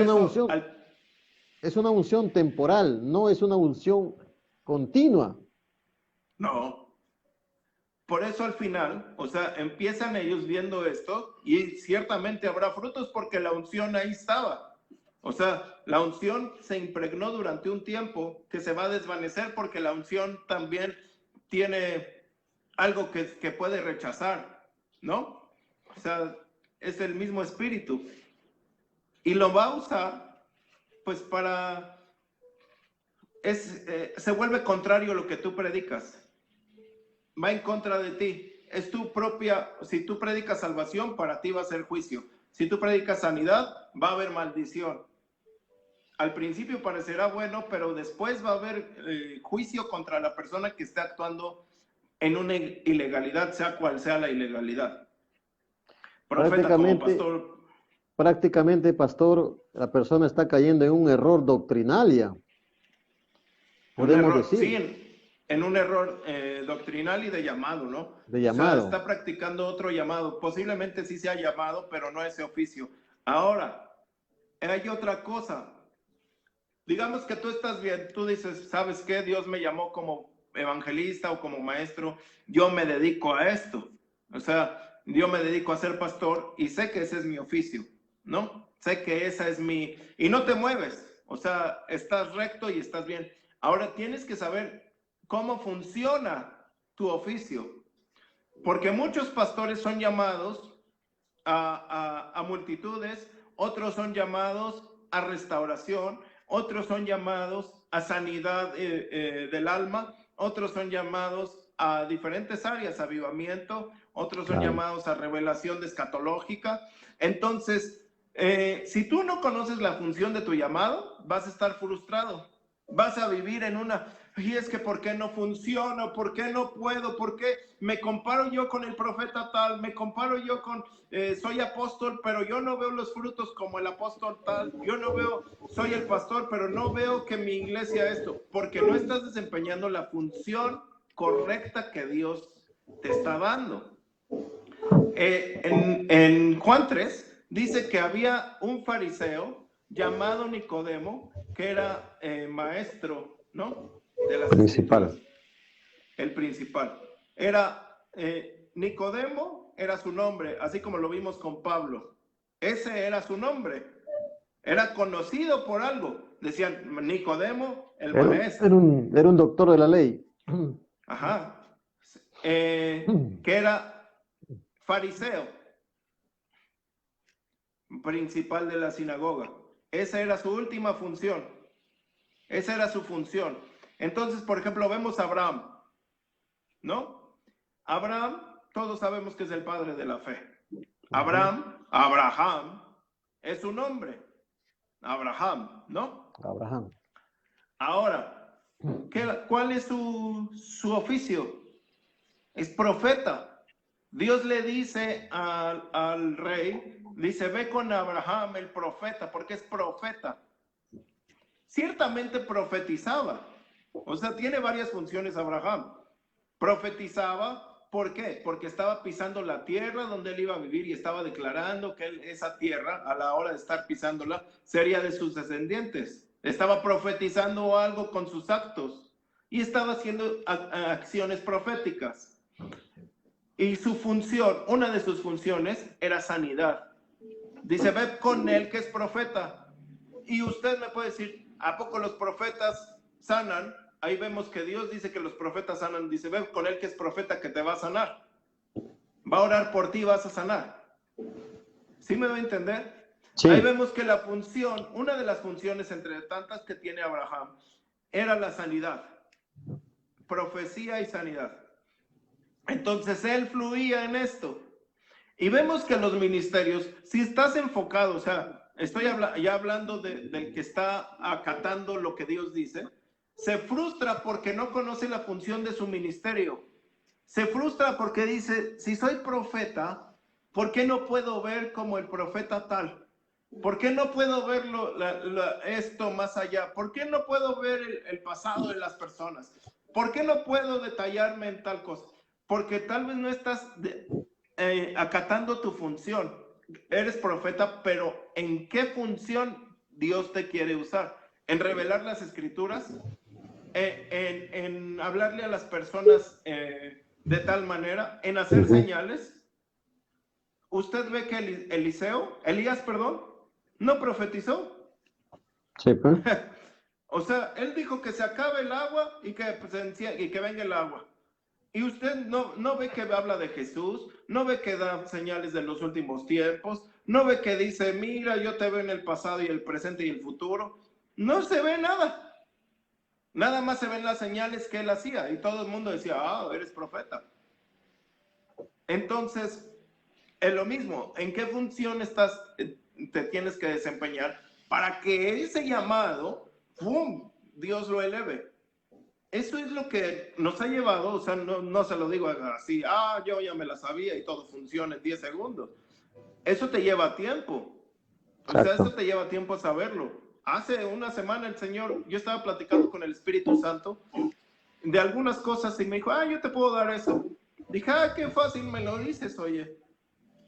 una unción temporal, no es una unción continua. No. Por eso al final, o sea, empiezan ellos viendo esto y ciertamente habrá frutos porque la unción ahí estaba. O sea, la unción se impregnó durante un tiempo que se va a desvanecer porque la unción también tiene algo que puede rechazar, ¿no? O sea, es el mismo espíritu. Y lo va a usar, pues se vuelve contrario a lo que tú predicas. Va en contra de ti. Es tu propia, si tú predicas salvación, para ti va a ser juicio. Si tú predicas sanidad, va a haber maldición. Al principio parecerá bueno, pero después va a haber juicio contra la persona que esté actuando en una ilegalidad, sea cual sea la ilegalidad. Profeta como pastor. Prácticamente, pastor, la persona está cayendo en un error doctrinal ya. Podemos decir. Sí, en un error doctrinal y de llamado, ¿no? De llamado. O sea, está practicando otro llamado. Posiblemente sí sea llamado, pero no ese oficio. Ahora, hay otra cosa. Digamos que tú estás bien, tú dices, ¿sabes qué? Dios me llamó como evangelista o como maestro, yo me dedico a esto. O sea, yo me dedico a ser pastor y sé que ese es mi oficio, ¿no? Sé que esa es mi... Y no te mueves, o sea, estás recto y estás bien. Ahora tienes que saber cómo funciona tu oficio, porque muchos pastores son llamados a multitudes, otros son llamados a restauración, otros son llamados a sanidad del alma, otros son llamados a diferentes áreas, avivamiento, otros son llamados a revelación escatológica. Entonces, si tú no conoces la función de tu llamado, vas a estar frustrado, vas a vivir en una... Y es que ¿por qué no funciona? ¿Por qué no puedo? ¿Por qué me comparo yo con el profeta tal? Me comparo yo con, soy apóstol, pero yo no veo los frutos como el apóstol tal. Yo no veo, soy el pastor, pero no veo que mi iglesia esto. Porque no estás desempeñando la función correcta que Dios te está dando. En Juan 3 dice que había un fariseo llamado Nicodemo, que era maestro, ¿no? De las Principal. el principal. Era Nicodemo, era su nombre, así como lo vimos con Pablo. Ese era su nombre. Era conocido por algo. Decían Nicodemo, el maestro. Era un doctor de la ley. Ajá. Que era fariseo, principal de la sinagoga. Esa era su última función. Esa era su función. Entonces, por ejemplo, vemos a Abraham, ¿no? Abraham, todos sabemos que es el padre de la fe. Abraham, es su nombre. Abraham, ¿no? Abraham. Ahora, ¿cuál es su oficio? Es profeta. Dios le dice al rey, dice, ve con Abraham, el profeta, porque es profeta. Ciertamente profetizaba. O sea, tiene varias funciones Abraham. Profetizaba, ¿por qué? Porque estaba pisando la tierra donde él iba a vivir y estaba declarando que esa tierra, a la hora de estar pisándola, sería de sus descendientes. Estaba profetizando algo con sus actos y estaba haciendo acciones proféticas. Y su función, una de sus funciones era sanidad. Dice, ve con él que es profeta. Y usted me puede decir, ¿a poco los profetas sanan? Ahí vemos que Dios dice que los profetas sanan. Dice, ve con él que es profeta que te va a sanar. Va a orar por ti y vas a sanar. ¿Sí me va a entender? Sí. Ahí vemos que la función, una de las funciones entre tantas que tiene Abraham, era la sanidad. Profecía y sanidad. Entonces él fluía en esto. Y vemos que los ministerios, si estás enfocado, o sea, estoy ya hablando del que está acatando lo que Dios dice, se frustra porque no conoce la función de su ministerio. Se frustra porque dice, si soy profeta, ¿por qué no puedo ver como el profeta tal? ¿Por qué no puedo ver esto más allá? ¿Por qué no puedo ver el pasado de las personas? ¿Por qué no puedo detallarme en tal cosa? Porque tal vez no estás acatando tu función. Eres profeta, pero ¿en qué función Dios te quiere usar? ¿En revelar las escrituras? ¿En hablarle a las personas de tal manera? ¿En hacer señales? ¿Usted ve que Elías, no profetizó? Sí, pues. O sea, él dijo que se acabe el agua y que venga el agua. Y usted no ve que habla de Jesús, no ve que da señales de los últimos tiempos, no ve que dice, mira, yo te veo en el pasado y el presente y el futuro. No se ve nada. Nada más se ven las señales que él hacía y todo el mundo decía, eres profeta. Entonces, es lo mismo. ¿En qué función te tienes que desempeñar para que ese llamado, ¡pum!, Dios lo eleve? Eso es lo que nos ha llevado, o sea, no se lo digo así, yo ya me la sabía y todo funciona en 10 segundos. Eso te lleva tiempo. Exacto. O sea, eso te lleva tiempo a saberlo. Hace una semana el Señor, yo estaba platicando con el Espíritu Santo de algunas cosas y me dijo, yo te puedo dar eso. Dije, qué fácil me lo dices, oye.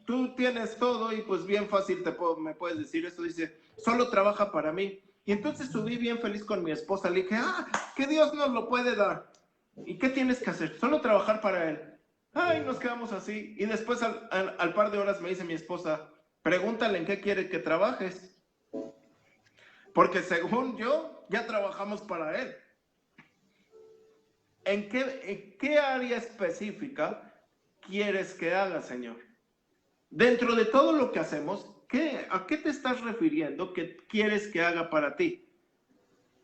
Tú tienes todo y pues bien fácil me puedes decir eso. Dice, solo trabaja para mí. Y entonces subí bien feliz con mi esposa. Le dije, que Dios nos lo puede dar. ¿Y qué tienes que hacer? Solo trabajar para Él. Ay, nos quedamos así. Y después al par de horas me dice mi esposa, pregúntale en qué quiere que trabajes. Porque según yo, ya trabajamos para él. ¿En qué área específica quieres que haga, Señor? Dentro de todo lo que hacemos, ¿a qué te estás refiriendo que quieres que haga para ti?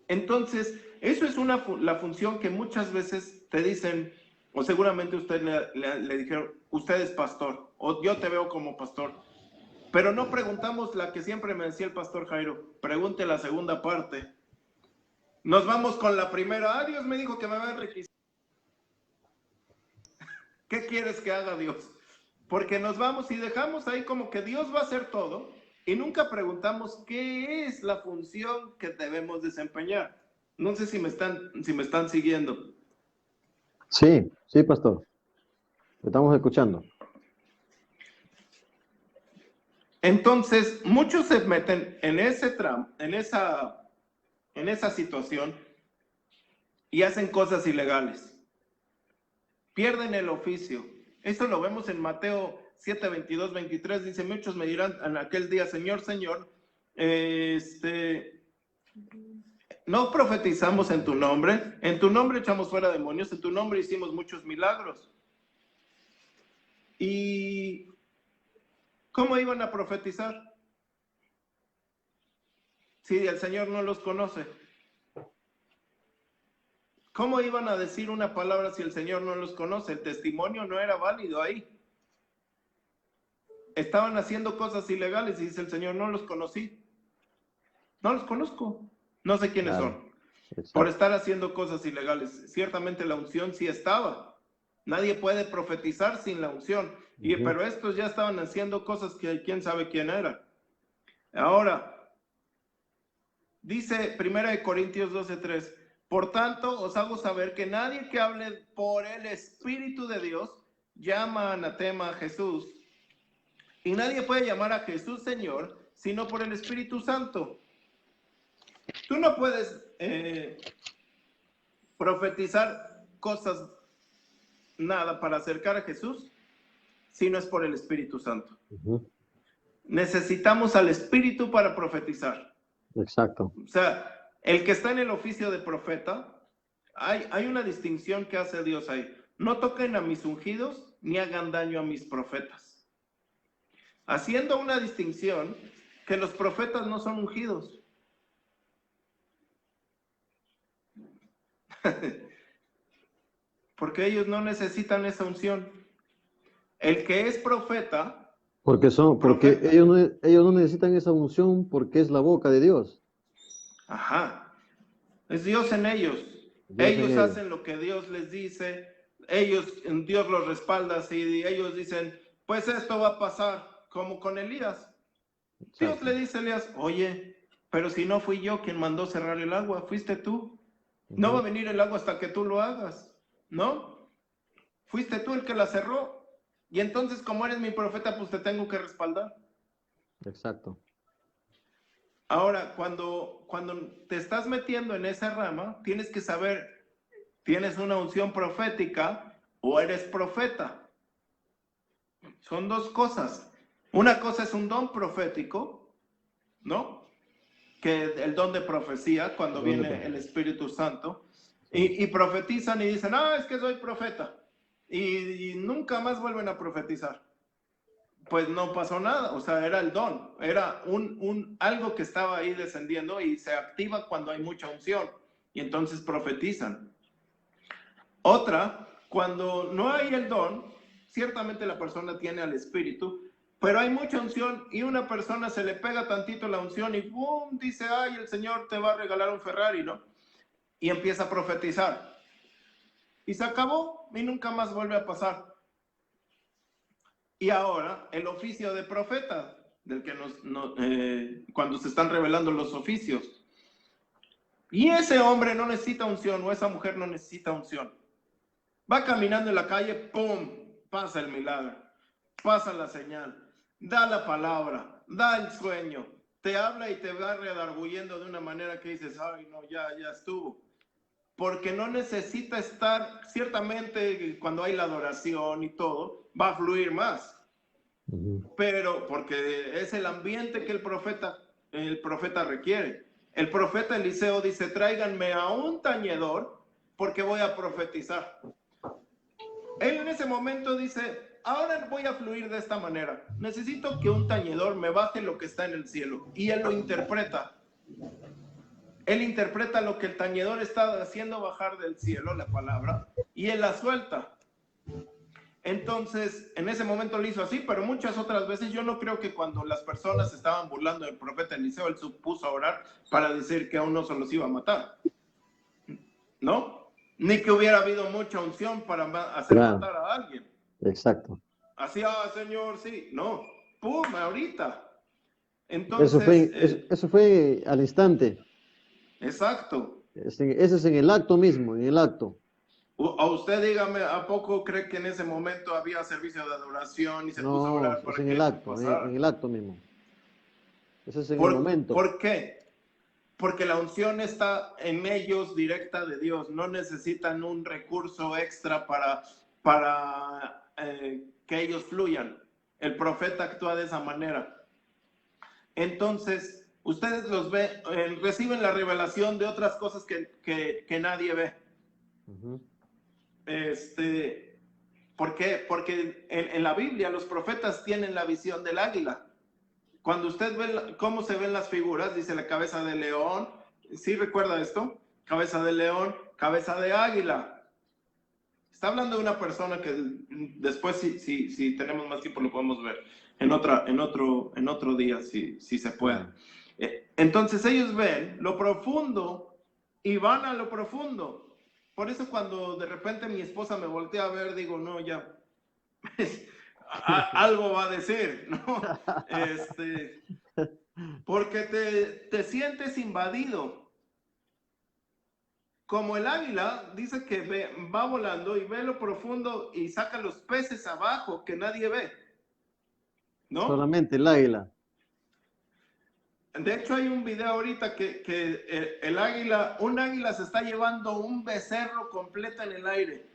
Entonces, eso es la función que muchas veces te dicen, o seguramente usted le dijeron, usted es pastor, o yo te veo como pastor, pero no preguntamos la que siempre me decía el pastor Jairo, pregunte la segunda parte. Nos vamos con la primera. Dios me dijo que me va a enriquecer. ¿Qué quieres que haga Dios? Porque nos vamos y dejamos ahí como que Dios va a hacer todo y nunca preguntamos qué es la función que debemos desempeñar. No sé si me están siguiendo. Sí, sí, pastor. Estamos escuchando. Entonces, muchos se meten en esa situación y hacen cosas ilegales. Pierden el oficio. Esto lo vemos en Mateo 7, 22, 23. Dice, muchos me dirán en aquel día, Señor, Señor, no profetizamos en tu nombre echamos fuera demonios, en tu nombre hicimos muchos milagros. ¿Y cómo iban a profetizar si el Señor no los conoce? ¿Cómo iban a decir una palabra si el Señor no los conoce? El testimonio no era válido ahí. Estaban haciendo cosas ilegales y dice el Señor, no los conocí. No los conozco. No sé quiénes son. Exacto. Por estar haciendo cosas ilegales. Ciertamente la unción sí estaba. Nadie puede profetizar sin la unción. Pero estos ya estaban haciendo cosas que quién sabe quién era. Ahora, dice 1 Corintios 12:3, por tanto os hago saber que nadie que hable por el Espíritu de Dios llama anatema a Jesús. Y nadie puede llamar a Jesús Señor, sino por el Espíritu Santo. Tú no puedes profetizar cosas, nada, para acercar a Jesús, si no es por el Espíritu Santo. Necesitamos al Espíritu para profetizar. Exacto. O sea, el que está en el oficio de profeta, hay una distinción que hace Dios ahí. No toquen a mis ungidos, ni hagan daño a mis profetas. Haciendo una distinción que los profetas no son ungidos. Porque ellos no necesitan esa unción. El que es profeta. Porque ellos no necesitan esa unción porque es la boca de Dios. Ajá. Es Dios en ellos. Ellos hacen lo que Dios les dice. Dios los respalda. Y ellos dicen, pues esto va a pasar. Como con Elías. Exacto. Dios le dice a Elías, oye, pero si no fui yo quien mandó cerrar el agua, fuiste tú. No va a venir el agua hasta que tú lo hagas, ¿no? Fuiste tú el que la cerró. Y entonces, como eres mi profeta, pues te tengo que respaldar. Exacto. Ahora, cuando te estás metiendo en esa rama, tienes que saber, ¿tienes una unción profética o eres profeta? Son dos cosas. Una cosa es un don profético, ¿no? Que el don de profecía, cuando viene el Espíritu Santo, y profetizan y dicen, es que soy profeta, y nunca más vuelven a profetizar. Pues no pasó nada, o sea, era el don, era algo que estaba ahí descendiendo y se activa cuando hay mucha unción, y entonces profetizan. Otra, cuando no hay el don, ciertamente la persona tiene al Espíritu, pero hay mucha unción y una persona se le pega tantito la unción y ¡boom! Dice, el Señor te va a regalar un Ferrari, ¿no? Y empieza a profetizar. Y se acabó y nunca más vuelve a pasar. Y ahora, el oficio de profeta, del que cuando se están revelando los oficios. Y ese hombre no necesita unción, o esa mujer no necesita unción. Va caminando en la calle, ¡pum! Pasa el milagro, pasa la señal. Da la palabra, da el sueño, te habla y te va redarguyendo de una manera que dices, ay no, ya estuvo. porque no necesita estar, ciertamente cuando hay la adoración y todo, va a fluir más. Pero porque es el ambiente que el profeta requiere. El profeta Eliseo dice, tráiganme a un tañedor porque voy a profetizar. Él en ese momento dice, ahora voy a fluir de esta manera. Necesito que un tañedor me baje lo que está en el cielo. Y él lo interpreta. Él interpreta lo que el tañedor está haciendo bajar del cielo, la palabra, y él la suelta. Entonces, en ese momento lo hizo así, pero muchas otras veces yo no creo que cuando las personas estaban burlando del profeta Eliseo, él se puso a orar para decir que a uno se los iba a matar. ¿No? Ni que hubiera habido mucha unción para hacer matar a alguien. Exacto. Así, Señor, sí. No. ¡Pum! Ahorita. Entonces... Eso fue al instante. Exacto. Ese es en el acto mismo, en el acto. A usted dígame, ¿a poco cree que en ese momento había servicio de adoración y se puso a orar para en el acto, en el acto mismo. Ese es en el momento. ¿Por qué? Porque la unción está en ellos directa de Dios. No necesitan un recurso extra para que ellos fluyan. El profeta actúa de esa manera. Entonces, ustedes los ven, reciben la revelación de otras cosas que nadie ve. ¿Por qué? Porque en la Biblia los profetas tienen la visión del águila. Cuando usted ve cómo se ven las figuras, dice la cabeza de león. ¿Sí recuerda esto? Cabeza de león, cabeza de águila. Está hablando de una persona que después, si tenemos más tiempo, lo podemos ver en otro día, si se puede. Entonces ellos ven lo profundo y van a lo profundo. Por eso cuando de repente mi esposa me voltea a ver, digo, no, ya, algo va a decir, ¿no? Porque te sientes invadido. Como el águila, dice que va volando y ve lo profundo y saca los peces abajo que nadie ve, ¿no? Solamente el águila. De hecho, hay un video ahorita que un águila se está llevando un becerro completo en el aire.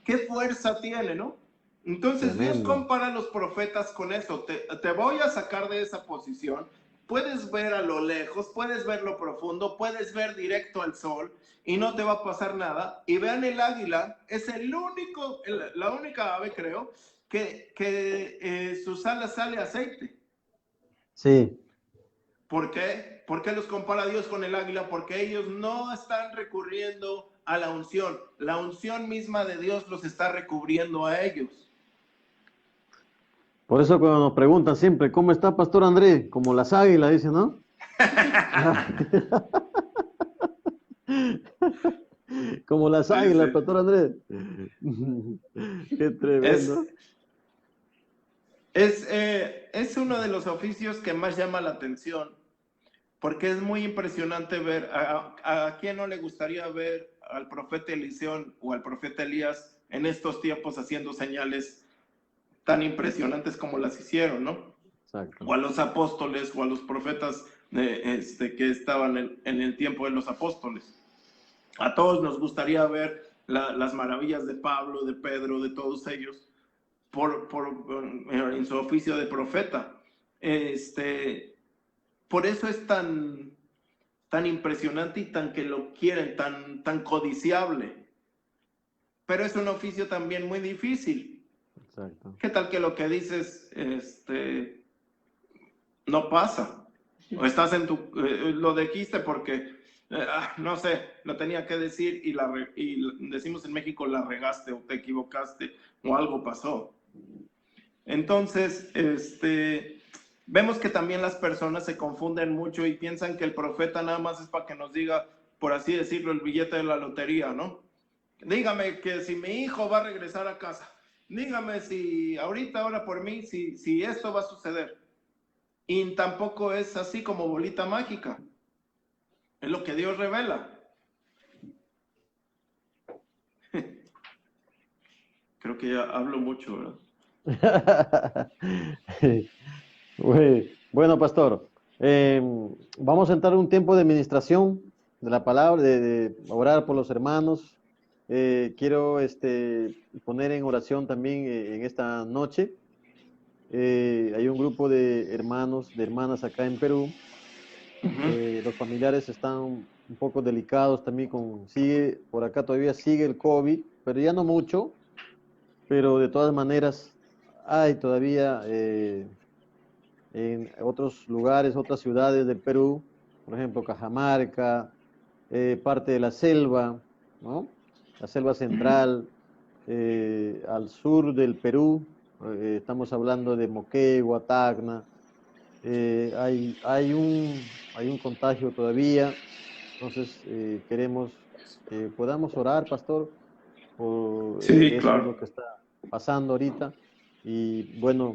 ¿Qué fuerza tiene, no? Entonces Dios compara a los profetas con eso. Te voy a sacar de esa posición. Puedes ver a lo lejos, puedes ver lo profundo, puedes ver directo al sol y no te va a pasar nada. Y vean el águila, es la única ave, creo, que sus alas sale aceite. Sí. ¿Por qué? ¿Por qué los compara Dios con el águila? Porque ellos no están recurriendo a la unción. La unción misma de Dios los está recubriendo a ellos. Por eso cuando nos preguntan siempre, ¿cómo está Pastor Andrés? Como las águilas, dice, ¿no? Como las águilas, sí. Pastor Andrés. Qué tremendo. Es uno de los oficios que más llama la atención, porque es muy impresionante ver, a quién no le gustaría ver al profeta Eliseo o al profeta Elías en estos tiempos haciendo señales tan impresionantes como las hicieron, ¿no? Exacto. O a los apóstoles o a los profetas que estaban en el tiempo de los apóstoles. A todos nos gustaría ver las maravillas de Pablo, de Pedro, de todos ellos, en su oficio de profeta. Por eso es tan impresionante y tan que lo quieren, tan codiciable. Pero es un oficio también muy difícil. Exacto. ¿Qué tal que lo que dices no pasa? O estás lo dijiste porque, no sé, lo tenía que decir y decimos en México la regaste o te equivocaste o algo pasó. Entonces, vemos que también las personas se confunden mucho y piensan que el profeta nada más es para que nos diga, por así decirlo, el billete de la lotería, ¿no? Dígame que si mi hijo va a regresar a casa. Dígame si ahorita, ahora por mí, si esto va a suceder. Y tampoco es así como bolita mágica. Es lo que Dios revela. Creo que ya hablo mucho, ¿verdad? Bueno, pastor, vamos a entrar en un tiempo de administración de la palabra, de orar por los hermanos. Quiero poner en oración también en esta noche. Hay un grupo de hermanos, de hermanas acá en Perú. Los familiares están un poco delicados también por acá todavía sigue el COVID, pero ya no mucho, pero de todas maneras hay todavía en otros lugares, otras ciudades del Perú, por ejemplo Cajamarca, parte de la selva, ¿no? La selva central, al sur del Perú, estamos hablando de Moquegua, Tacna, hay un contagio todavía, entonces queremos que podamos orar, pastor, por Sí, eso es lo claro. que está pasando ahorita. Y bueno,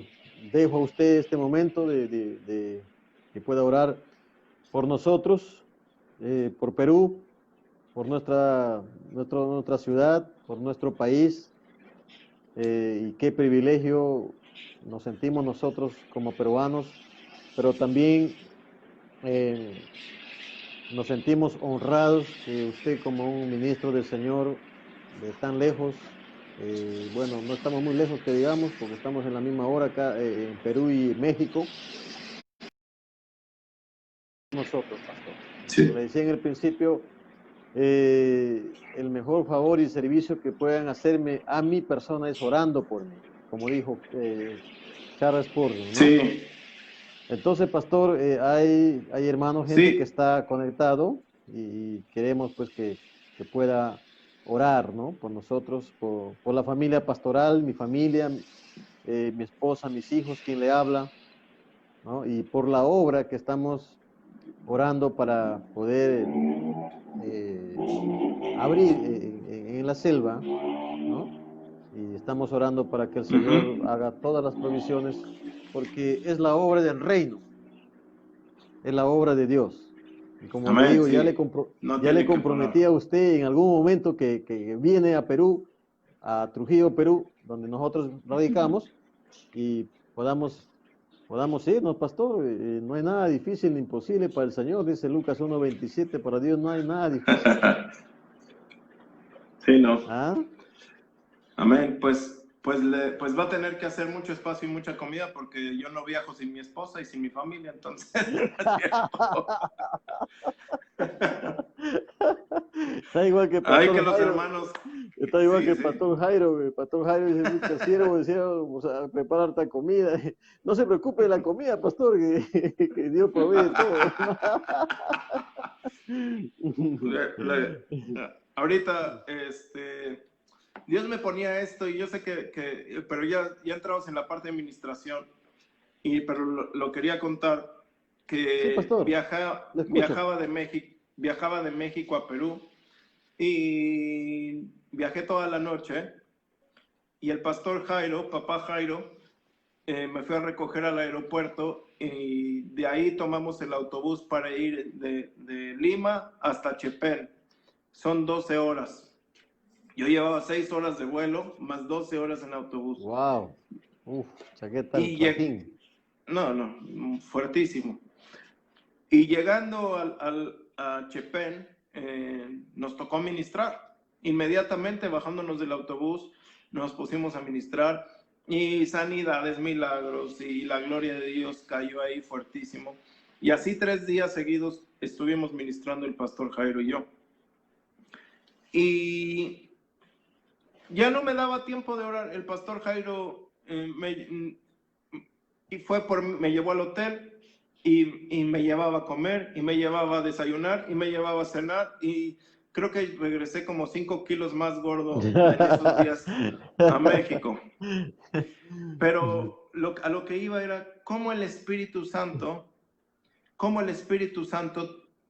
dejo a usted este momento de que pueda orar por nosotros, por Perú, por nuestra ciudad, por nuestro país, y qué privilegio nos sentimos nosotros como peruanos, pero también nos sentimos honrados que usted como un ministro del Señor de tan lejos, bueno, no estamos muy lejos que digamos, porque estamos en la misma hora acá en Perú y México, nosotros, pastor. Como Sí. le decía en el principio, el mejor favor y servicio que puedan hacerme a mi persona es orando por mí, como dijo Charles Spurgeon, ¿no? Sí, Entonces, pastor, hay hermanos, gente que sí. está conectado y queremos pues que pueda orar, ¿no? Por nosotros, por la familia pastoral, mi familia, mi esposa, mis hijos, quien le habla, ¿no? Y por la obra que estamos orando para poder eh, abrir en la selva, ¿no? Y estamos orando para que el Señor Ujú. haga todas las provisiones, porque es la obra del reino, es la obra de Dios. Y como le Amén, digo, sí. No ya le tiene que comprometí parar. a usted en algún momento que viene a Perú, a Trujillo, Perú, donde nosotros radicamos, y podamos irnos, pastor. No hay nada difícil ni imposible para el Señor, dice Lucas 1:27, para Dios no hay nada difícil. Sí, no. ¿Ah? Amén. Pues va a tener que hacer mucho espacio y mucha comida porque yo no viajo sin mi esposa y sin mi familia, entonces no es cierto. Está igual que Hay que Pastor los Jairo. hermanos, Está igual sí, que sí. Pastor Jairo. Pastor Jairo dice, muchas siervo, o sea, preparar esta comida. No se preocupe de la comida, pastor, que Dios provee todo. Le- le- ahorita, Dios me ponía esto y yo sé pero ya entramos en la parte de administración, pero lo quería contar, Sí, que pastor, lo escucho. viajaba de México a Perú y viajé toda la noche y el pastor Jairo, papá Jairo, me fui a recoger al aeropuerto y de ahí tomamos el autobús para ir de Lima hasta Chepén. Son 12 horas. Yo llevaba 6 horas de vuelo, más 12 horas en autobús. Wow. Uf, chaqueta el Y llegué, trajín. no, fuertísimo. Y llegando a Chepén, nos tocó ministrar. Inmediatamente bajándonos del autobús, nos pusimos a ministrar y sanidades, milagros y la gloria de Dios cayó ahí fuertísimo. Y así 3 días seguidos estuvimos ministrando el pastor Jairo y yo. Y ya no me daba tiempo de orar. El pastor Jairo me llevó al hotel y me llevaba a comer y me llevaba a desayunar y me llevaba a cenar y creo que regresé como 5 kilos más gordo en esos días a México. Pero a lo que iba era cómo el Espíritu Santo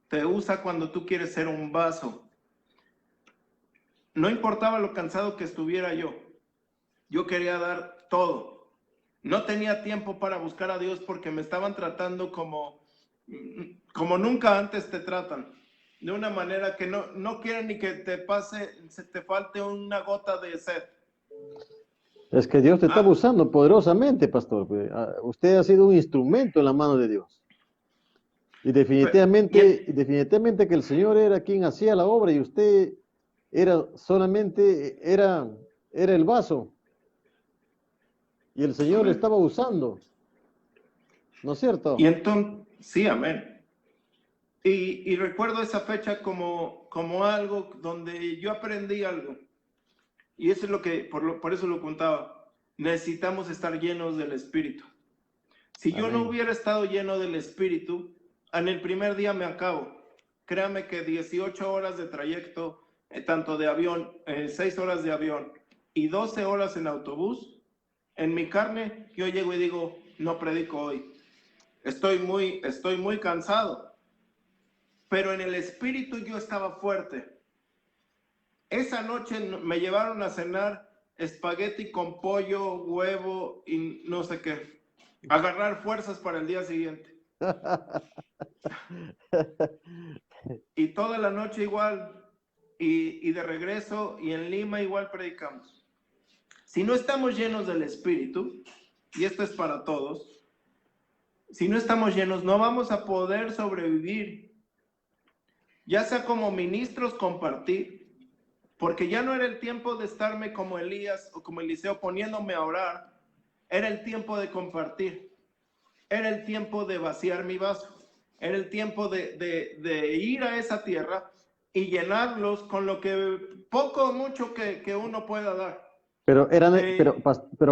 te usa cuando tú quieres ser un vaso. No importaba lo cansado que estuviera yo quería dar todo. No tenía tiempo para buscar a Dios porque me estaban tratando como nunca antes te tratan. De una manera que no quieren ni que te falte una gota de sed. Es que Dios te está Ah, usando poderosamente, pastor. Usted ha sido un instrumento en la mano de Dios. Y definitivamente que el Señor era quien hacía la obra y usted era solamente, era el vaso y el Señor le Amén. estaba usando, ¿no es cierto? Y entonces, sí, amén. Y recuerdo esa fecha como algo donde yo aprendí algo. Y eso es lo que, por eso lo contaba. Necesitamos estar llenos del Espíritu. Si yo no Amén. hubiera estado lleno del Espíritu, en el primer día me acabo. Créame que 18 horas de trayecto, tanto de avión, 6 horas de avión y 12 horas en autobús, en mi carne, yo llego y digo, no predico hoy. Estoy muy cansado. Pero en el Espíritu yo estaba fuerte. Esa noche me llevaron a cenar espagueti con pollo, huevo y no sé qué. Agarrar fuerzas para el día siguiente. Y toda la noche igual. Y de regreso y en Lima igual predicamos. Si no estamos llenos del Espíritu, y esto es para todos, si no estamos llenos no vamos a poder sobrevivir. Ya sea como ministros compartir, porque ya no era el tiempo de estarme como Elías o como Eliseo poniéndome a orar, era el tiempo de compartir, era el tiempo de vaciar mi vaso, era el tiempo de ir a esa tierra y llenarlos con lo que poco o mucho que uno pueda dar. Pero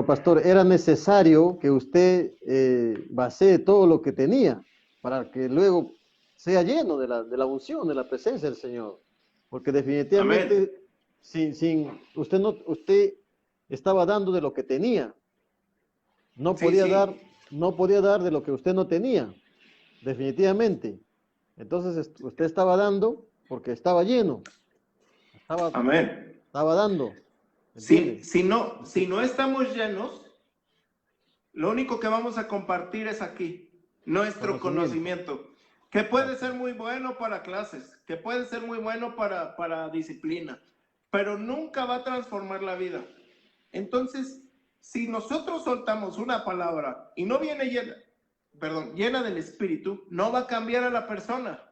pastor, era necesario que usted vacíe todo lo que tenía para que luego sea lleno de la unción, de la presencia del Señor. Porque Amén. definitivamente, usted estaba dando de lo que tenía. No Sí, podía dar, sí. no podía dar de lo que usted no tenía. Definitivamente. Entonces usted estaba dando porque estaba lleno. Estaba, Amén. estaba dando. Si, ¿Entiende? si no estamos llenos, lo único que vamos a compartir es aquí, nuestro Conocimiento. conocimiento, que puede Exacto. ser muy bueno para clases, que puede ser muy bueno para disciplina, pero nunca va a transformar la vida. Entonces, si nosotros soltamos una palabra y no viene llena del Espíritu, no va a cambiar a la persona.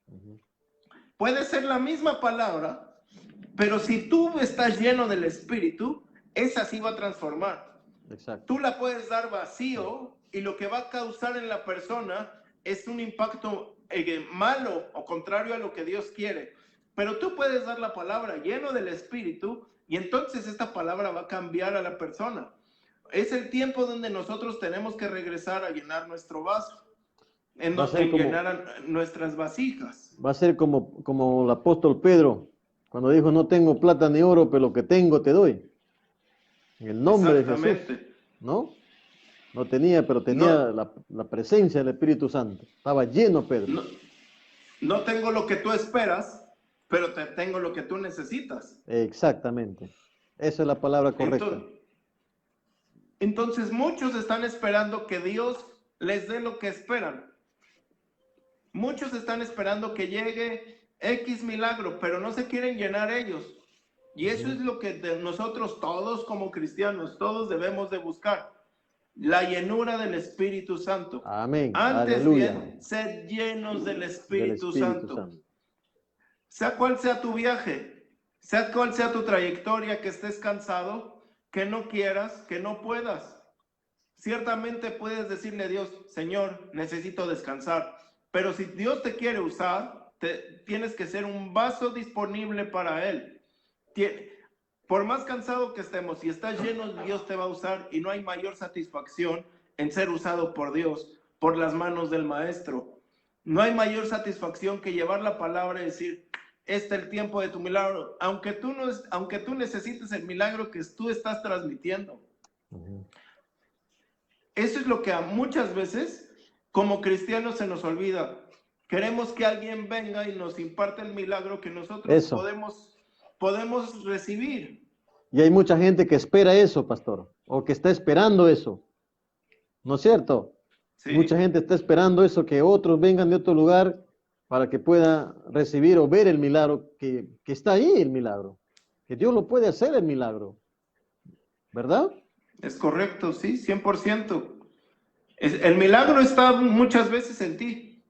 Ujú. Puede ser la misma palabra, pero si tú estás lleno del Espíritu, esa sí va a transformar. Exacto. Tú la puedes dar vacío y lo que va a causar en la persona es un impacto malo o contrario a lo que Dios quiere. Pero tú puedes dar la palabra lleno del Espíritu y entonces esta palabra va a cambiar a la persona. Es el tiempo donde nosotros tenemos que regresar a llenar nuestro vaso, Va a ser en como, llenar nuestras vasijas. va a ser como el apóstol Pedro, cuando dijo, no tengo plata ni oro, pero lo que tengo te doy. En el nombre de Jesús, Exactamente. ¿no? No tenía, pero tenía No, la presencia del Espíritu Santo. Estaba lleno Pedro. no, no tengo lo que tú esperas, pero te tengo lo que tú necesitas. Exactamente. Esa es la palabra correcta. Entonces muchos están esperando que Dios les dé lo que esperan. Muchos están esperando que llegue X milagro, pero no se quieren llenar ellos. Y eso es lo que nosotros todos como cristianos, todos debemos de buscar. La llenura del Espíritu Santo. Amén. Antes Aleluya. bien, sed llenos del Del Espíritu Espíritu Santo. Santo. Sea cual sea tu viaje, sea cual sea tu trayectoria, que estés cansado, que no quieras, que no puedas. Ciertamente puedes decirle a Dios, Señor, necesito descansar. Pero si Dios te quiere usar, tienes que ser un vaso disponible para Él. Por más cansado que estemos, si estás lleno, Dios te va a usar y no hay mayor satisfacción en ser usado por Dios, por las manos del Maestro. No hay mayor satisfacción que llevar la palabra y decir, este es el tiempo de tu milagro, aunque tú necesites el milagro que tú estás transmitiendo. Eso es lo que a muchas veces como cristianos se nos olvida. Queremos que alguien venga y nos imparte el milagro que nosotros Eso. podemos recibir. Y hay mucha gente que espera eso, pastor, o que está esperando eso. ¿No es cierto? Mucha ¿Sí? gente está esperando eso, que otros vengan de otro lugar para que pueda recibir o ver el milagro, que está ahí el milagro, que Dios lo puede hacer el milagro, ¿verdad? Es correcto, sí, 100%. El milagro está muchas veces en ti.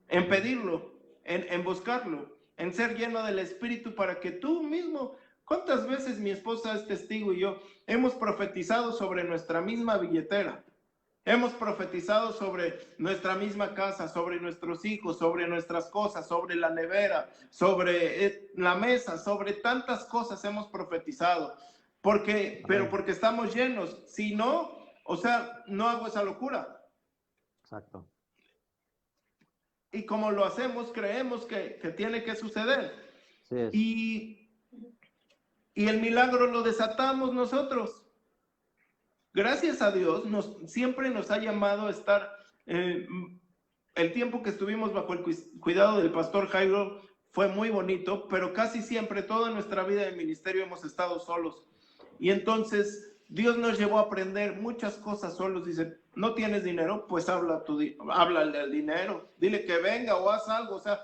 en pedirlo, en buscarlo, en ser lleno del Espíritu para que tú mismo, ¿cuántas veces mi esposa es testigo y yo hemos profetizado sobre nuestra misma billetera? Hemos profetizado sobre nuestra misma casa, sobre nuestros hijos, sobre nuestras cosas, sobre la nevera, sobre la mesa, sobre tantas cosas hemos profetizado. Pero porque estamos llenos. Si no, o sea, no hago esa locura. Exacto. Y como lo hacemos, creemos que tiene que suceder. Sí es. Y el milagro lo desatamos nosotros. Gracias a Dios, siempre nos ha llamado a estar, el tiempo que estuvimos bajo el cuidado del pastor Jairo fue muy bonito, pero casi siempre toda nuestra vida de ministerio hemos estado solos. Y entonces Dios nos llevó a aprender muchas cosas solos. Dice, ¿no tienes dinero? Pues háblale al dinero, dile que venga o haz algo. O sea,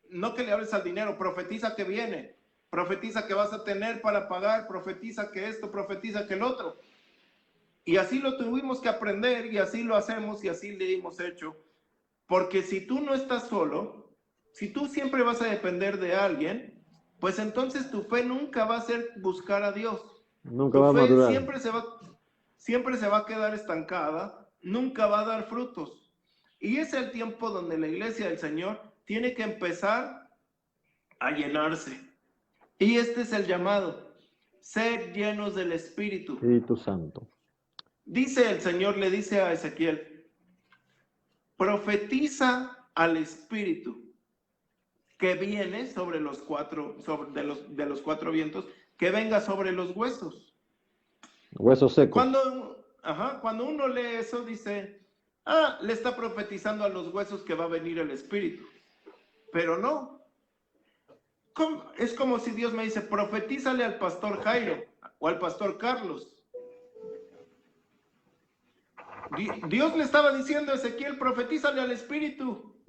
no que le hables al dinero, profetiza que viene, profetiza que vas a tener para pagar, profetiza que esto, profetiza que el otro. Y así lo tuvimos que aprender y así lo hacemos y así le hemos hecho. Porque si tú no estás solo, si tú siempre vas a depender de alguien, pues entonces tu fe nunca va a ser buscar a Dios. Nunca va a madurar. Siempre se va a quedar estancada, nunca va a dar frutos. Y es el tiempo donde la iglesia del Señor tiene que empezar a llenarse. Y este es el llamado, ser llenos del Espíritu. Espíritu Santo. Dice el Señor, le dice a Ezequiel, profetiza al Espíritu que viene sobre los cuatro, de los cuatro vientos, que venga sobre los huesos. Huesos secos. Cuando uno lee eso, dice, le está profetizando a los huesos que va a venir el Espíritu. Pero no. Es como si Dios me dice, profetízale al pastor Jairo o al pastor Carlos. Dios le estaba diciendo a Ezequiel, profetízale al Espíritu.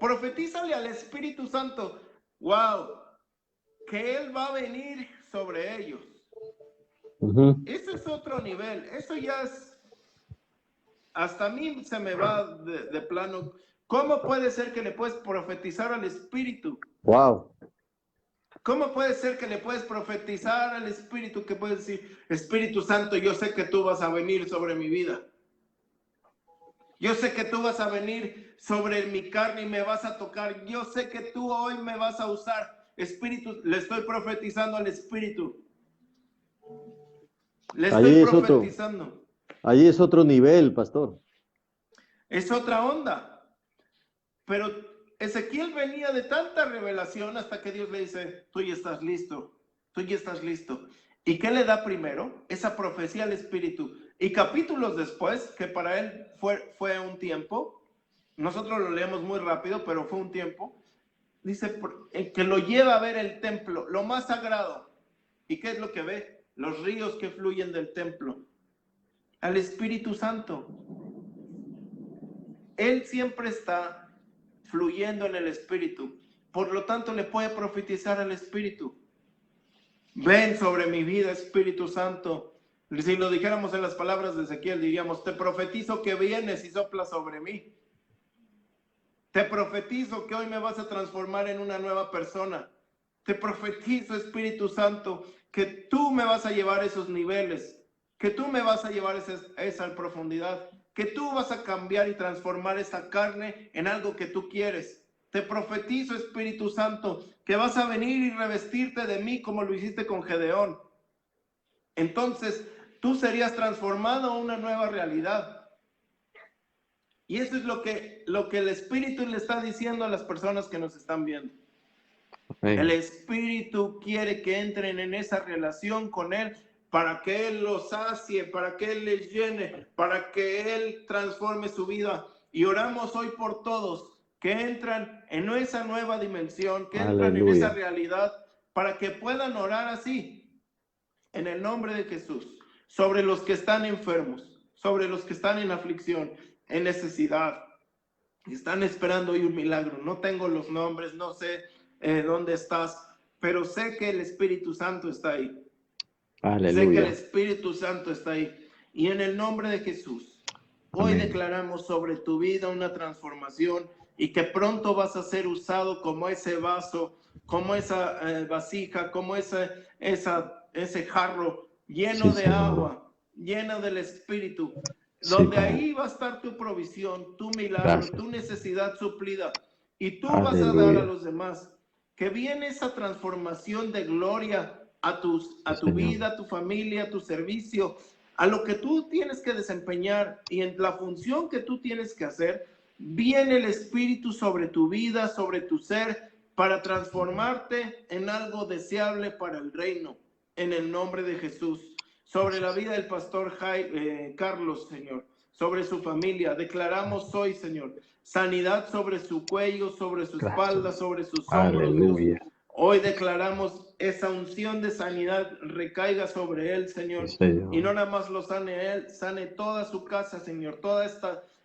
Profetízale al Espíritu Santo. Wow, que Él va a venir sobre ellos. Ese es otro nivel. Eso ya es, hasta a mí se me va de plano. ¿Cómo puede ser que le puedes profetizar al Espíritu? Wow. ¿Cómo puede ser que le puedes profetizar al Espíritu, que puedes decir, Espíritu Santo, yo sé que tú vas a venir sobre mi vida? Yo sé que tú vas a venir sobre mi carne y me vas a tocar. Yo sé que tú hoy me vas a usar. Espíritu, le estoy profetizando al Espíritu. Le estoy profetizando. Ahí es otro nivel, pastor. Es otra onda. Pero Ezequiel venía de tanta revelación hasta que Dios le dice, tú ya estás listo, tú ya estás listo. ¿Y qué le da primero? Esa profecía al Espíritu. Y capítulos después, que para él fue un tiempo, nosotros lo leemos muy rápido, pero fue un tiempo, dice que lo lleva a ver el templo, lo más sagrado. ¿Y qué es lo que ve? Los ríos que fluyen del templo. Al Espíritu Santo. Él siempre está fluyendo en el Espíritu. Por lo tanto, le puede profetizar al Espíritu. Ven sobre mi vida, Espíritu Santo. Si lo dijéramos en las palabras de Ezequiel, diríamos, te profetizo que vienes y soplas sobre mí. Te profetizo que hoy me vas a transformar en una nueva persona. Te profetizo, Espíritu Santo, que tú me vas a llevar a esos niveles, que tú me vas a llevar a esa profundidad, que tú vas a cambiar y transformar esa carne en algo que tú quieres. Te profetizo, Espíritu Santo, que vas a venir y revestirte de mí como lo hiciste con Gedeón. Entonces, tú serías transformado a una nueva realidad. Y eso es lo que el Espíritu le está diciendo a las personas que nos están viendo. El Espíritu quiere que entren en esa relación con Él para que Él los sacie, para que Él les llene, para que Él transforme su vida. Y oramos hoy por todos que entran en esa nueva dimensión, que entran en esa realidad, para que puedan orar así, en el nombre de Jesús, sobre los que están enfermos, sobre los que están en aflicción, en necesidad, están esperando hoy un milagro. No tengo los nombres, no sé dónde estás, pero sé que el Espíritu Santo está ahí. Aleluya. Sé que el Espíritu Santo está ahí. Y en el nombre de Jesús, Hoy Amén. declaramos sobre tu vida una transformación y que pronto vas a ser usado como ese vaso, como esa vasija, como ese jarro lleno Sí, de Señor. agua, lleno del Espíritu, Sí, donde Padre. ahí va a estar tu provisión, tu milagro, Gracias. tu necesidad suplida, y tú vas a dar a Aleluya. los demás. Que viene esa transformación de gloria a tu Señor. vida, a tu familia, a tu servicio, a lo que tú tienes que desempeñar y en la función que tú tienes que hacer. Viene el Espíritu sobre tu vida, sobre tu ser, para transformarte en algo deseable para el reino, en el nombre de Jesús. Sobre la vida del pastor Carlos, Señor, sobre su familia, declaramos hoy, Señor, sanidad sobre su cuello, sobre su espalda, sobre sus hombros, Dios. Aleluya. Hoy declaramos esa unción de sanidad recaiga sobre él, Señor. Sí, Señor. Y no nada más lo sane él, sane toda su casa, Señor. Toda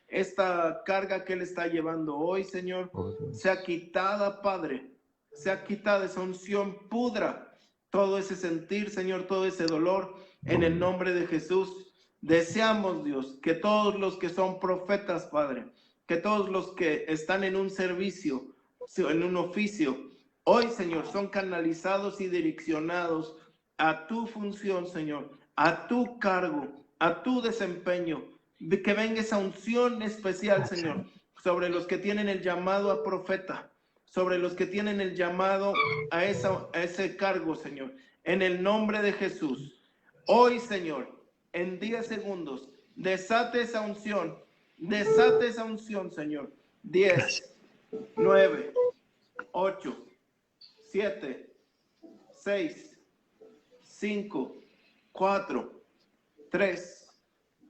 esta carga que él está llevando hoy, Señor, sea quitada, Padre. Sea quitada esa unción, pudra todo ese sentir, Señor, todo ese dolor, en el nombre de Jesús. Deseamos, Dios, que todos los que son profetas, Padre, que todos los que están en un servicio, en un oficio, hoy, Señor, son canalizados y direccionados a tu función, Señor, a tu cargo, a tu desempeño, de que venga esa unción especial, Señor, sobre los que tienen el llamado a profeta, sobre los que tienen el llamado a ese cargo, Señor, en el nombre de Jesús. Hoy, Señor, en 10 segundos, desate esa unción, Señor. 10, 9, 8, 7, 6, 5, 4, 3,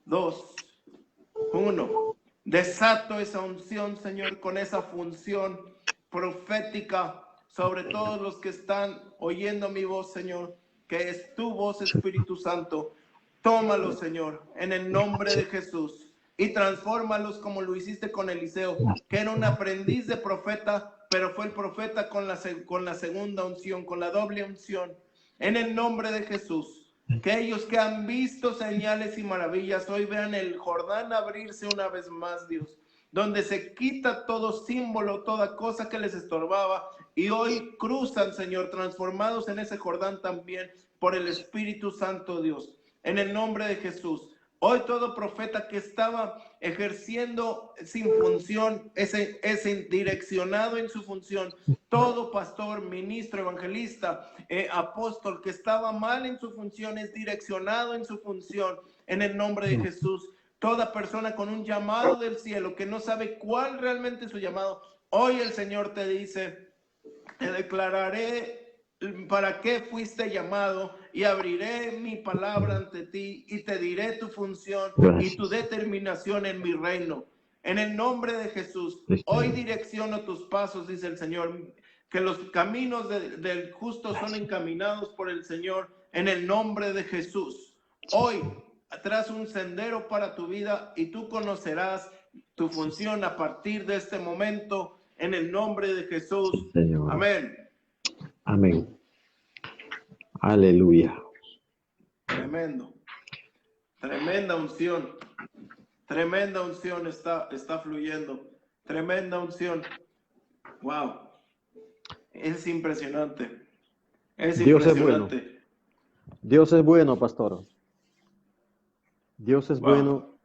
2, 1. Desato esa unción, Señor, con esa función profética sobre todos los que están oyendo mi voz, Señor, que es tu voz, Espíritu Santo. Tómalos, Señor, en el nombre de Jesús, y transfórmalos como lo hiciste con Eliseo, que era un aprendiz de profeta, pero fue el profeta con la segunda unción, con la doble unción. En el nombre de Jesús, que ellos que han visto señales y maravillas, hoy vean el Jordán abrirse una vez más, Dios, donde se quita todo símbolo, toda cosa que les estorbaba, y hoy cruzan, Señor, transformados en ese Jordán también por el Espíritu Santo, Dios. En el nombre de Jesús. Hoy todo profeta que estaba ejerciendo sin función, ese direccionado en su función, todo pastor, ministro, evangelista, apóstol que estaba mal en su función, es direccionado en su función, en el nombre de Jesús. Toda persona con un llamado del cielo que no sabe cuál realmente es su llamado, hoy el Señor te dice, te declararé para qué fuiste llamado y abriré mi palabra ante ti y te diré tu función y tu determinación en mi reino. En el nombre de Jesús, hoy direcciono tus pasos, dice el Señor, que los caminos del justo son encaminados por el Señor, en el nombre de Jesús. Hoy tras un sendero para tu vida y tú conocerás tu función a partir de este momento, en el nombre de Jesús. Amén. Amén. Aleluya. Tremendo. Tremenda unción. Tremenda unción está fluyendo. Tremenda unción. Wow. Es impresionante. Es Dios impresionante. es bueno. Dios es bueno, pastor. Dios es bueno.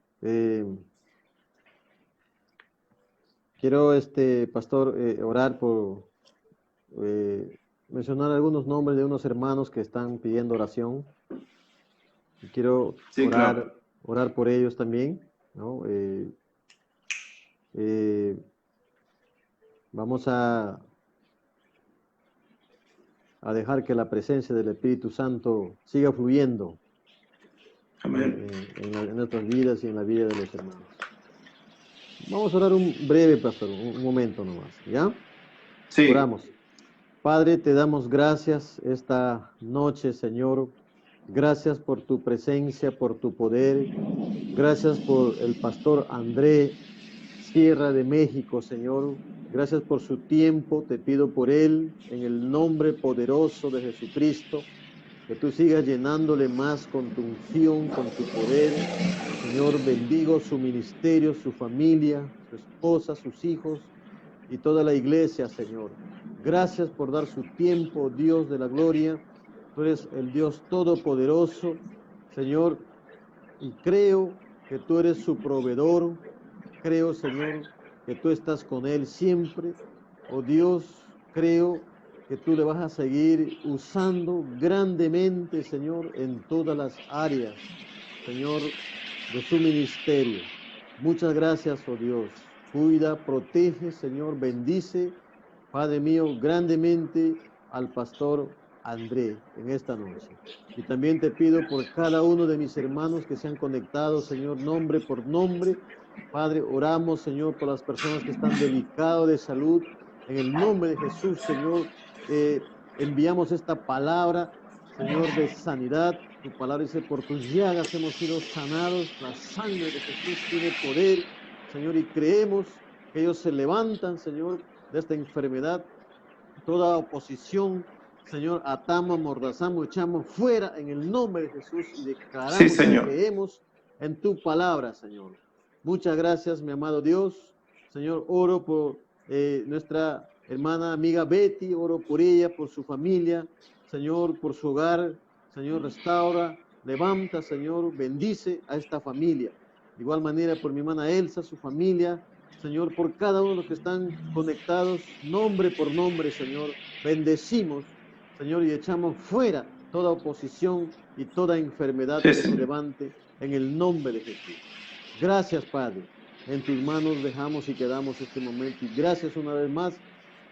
Quiero, pastor, orar por mencionar algunos nombres de unos hermanos que están pidiendo oración. Y quiero orar por ellos también, ¿no? Vamos a dejar que la presencia del Espíritu Santo siga fluyendo en nuestras vidas y en la vida de los hermanos. Vamos a orar un breve, pastor, un momento nomás, ¿ya? Sí. Oramos. Padre, te damos gracias esta noche, Señor. Gracias por tu presencia, por tu poder. Gracias por el pastor André Sierra de México, Señor. Gracias por su tiempo. Te pido por él, en el nombre poderoso de Jesucristo, que tú sigas llenándole más con tu unción, con tu poder. Señor, bendigo su ministerio, su familia, su esposa, sus hijos y toda la iglesia, Señor. Gracias por dar su tiempo, Dios de la gloria. Tú eres el Dios todopoderoso, Señor, y creo que tú eres su proveedor. Creo, Señor, que tú estás con él siempre. Oh Dios, creo que tú le vas a seguir usando grandemente, Señor, en todas las áreas, Señor, de su ministerio. Muchas gracias, oh Dios. Cuida, protege, Señor, bendice, Padre mío, grandemente al pastor André en esta noche. Y también te pido por cada uno de mis hermanos que se han conectado, Señor, nombre por nombre. Padre, oramos, Señor, por las personas que están delicadas de salud. En el nombre de Jesús, Señor, enviamos esta palabra, Señor, de sanidad. Tu palabra dice, por tus llagas hemos sido sanados. La sangre de Jesús tiene poder, Señor, y creemos que ellos se levantan, Señor, de esta enfermedad. Toda oposición, Señor, atamos, amordazamos, echamos fuera en el nombre de Jesús y declaramos Sí, que Señor. creemos en tu palabra, Señor. Muchas gracias, mi amado Dios. Señor, oro por nuestra hermana amiga Betty, oro por ella, por su familia, Señor, por su hogar. Señor, restaura, levanta, Señor, bendice a esta familia. De igual manera por mi hermana Elsa, su familia, Señor, por cada uno de los que están conectados, nombre por nombre, Señor, bendecimos, Señor, y echamos fuera toda oposición y toda enfermedad Sí, que se Señor. levante en el nombre de Jesús. Gracias, Padre. En tus manos dejamos y quedamos este momento. Y gracias una vez más,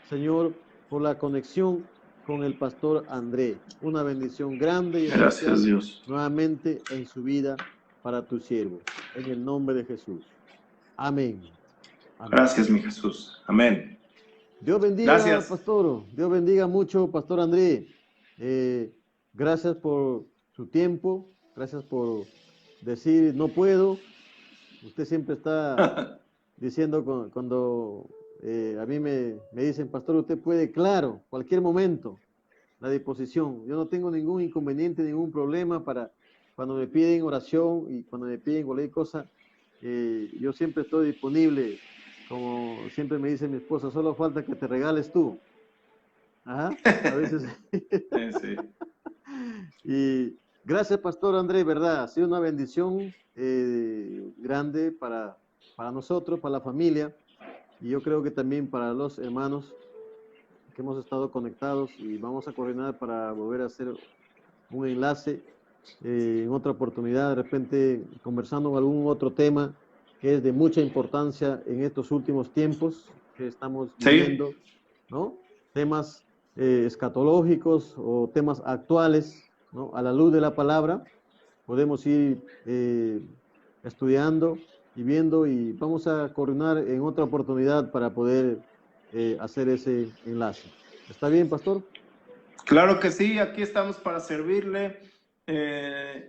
Señor, por la conexión con el pastor André. Una bendición grande y especial Gracias, Dios. nuevamente en su vida para tu siervo. En el nombre de Jesús. Amén. Amén. Gracias, mi Jesús. Amén. Dios bendiga, Gracias. pastor. Dios bendiga mucho, pastor André. Gracias por su tiempo. Gracias por decir no puedo. Usted siempre está diciendo cuando a mí me dicen, pastor, usted puede, claro, cualquier momento, la disposición. Yo no tengo ningún inconveniente, ningún problema para cuando me piden oración y cuando me piden cualquier cosa, yo siempre estoy disponible. Como siempre me dice mi esposa, solo falta que te regales tú. Ajá, a veces. Sí. Y gracias, pastor Andrés, verdad, ha sido una bendición grande para nosotros, para la familia, y yo creo que también para los hermanos que hemos estado conectados, y vamos a coordinar para volver a hacer un enlace en otra oportunidad, de repente conversando algún otro tema que es de mucha importancia en estos últimos tiempos que estamos viviendo, Sí. ¿no? Temas escatológicos o temas actuales, ¿no? A la luz de la palabra, podemos ir estudiando y viendo, y vamos a coordinar en otra oportunidad para poder hacer ese enlace. ¿Está bien, pastor? Claro que sí, aquí estamos para servirle.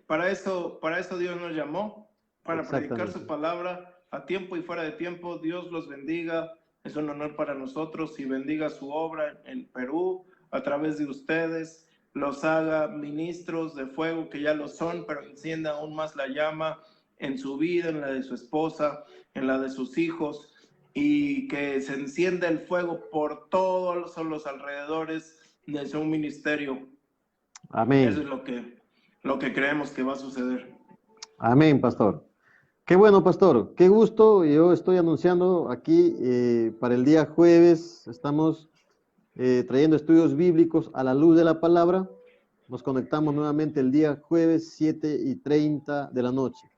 Para eso Dios nos llamó, para predicar su palabra a tiempo y fuera de tiempo. Dios los bendiga. Es un honor para nosotros y bendiga su obra en Perú a través de ustedes. Los haga ministros de fuego, que ya lo son, pero encienda aún más la llama en su vida, en la de su esposa, en la de sus hijos, y que se encienda el fuego por todos los alrededores de su ministerio. Amén. Eso es lo que creemos que va a suceder. Amén, pastor. Qué bueno, pastor. Qué gusto. Yo estoy anunciando aquí para el día jueves. Estamos trayendo estudios bíblicos a la luz de la palabra. Nos conectamos nuevamente el día jueves 7:30 de la noche.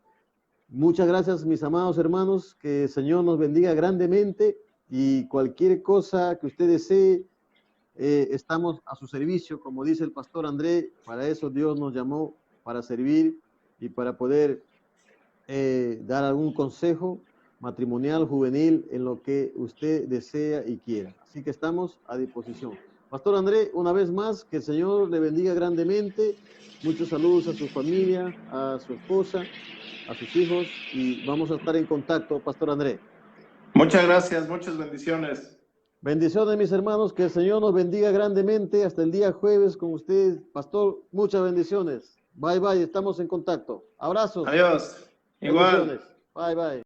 Muchas gracias, mis amados hermanos. Que el Señor nos bendiga grandemente, y cualquier cosa que usted desee, estamos a su servicio, como dice el pastor André. Para eso Dios nos llamó, para servir y para poder dar algún consejo matrimonial, juvenil, en lo que usted desea y quiera. Así que estamos a disposición. Pastor André, una vez más, que el Señor le bendiga grandemente. Muchos saludos a su familia, a su esposa, a sus hijos, y vamos a estar en contacto, Pastor André. Muchas gracias, muchas bendiciones. Bendiciones, mis hermanos, que el Señor nos bendiga grandemente hasta el día jueves con ustedes. Pastor, muchas bendiciones. Bye, bye, estamos en contacto. Abrazos. Adiós. Igual. Bendiciones. Bye, bye.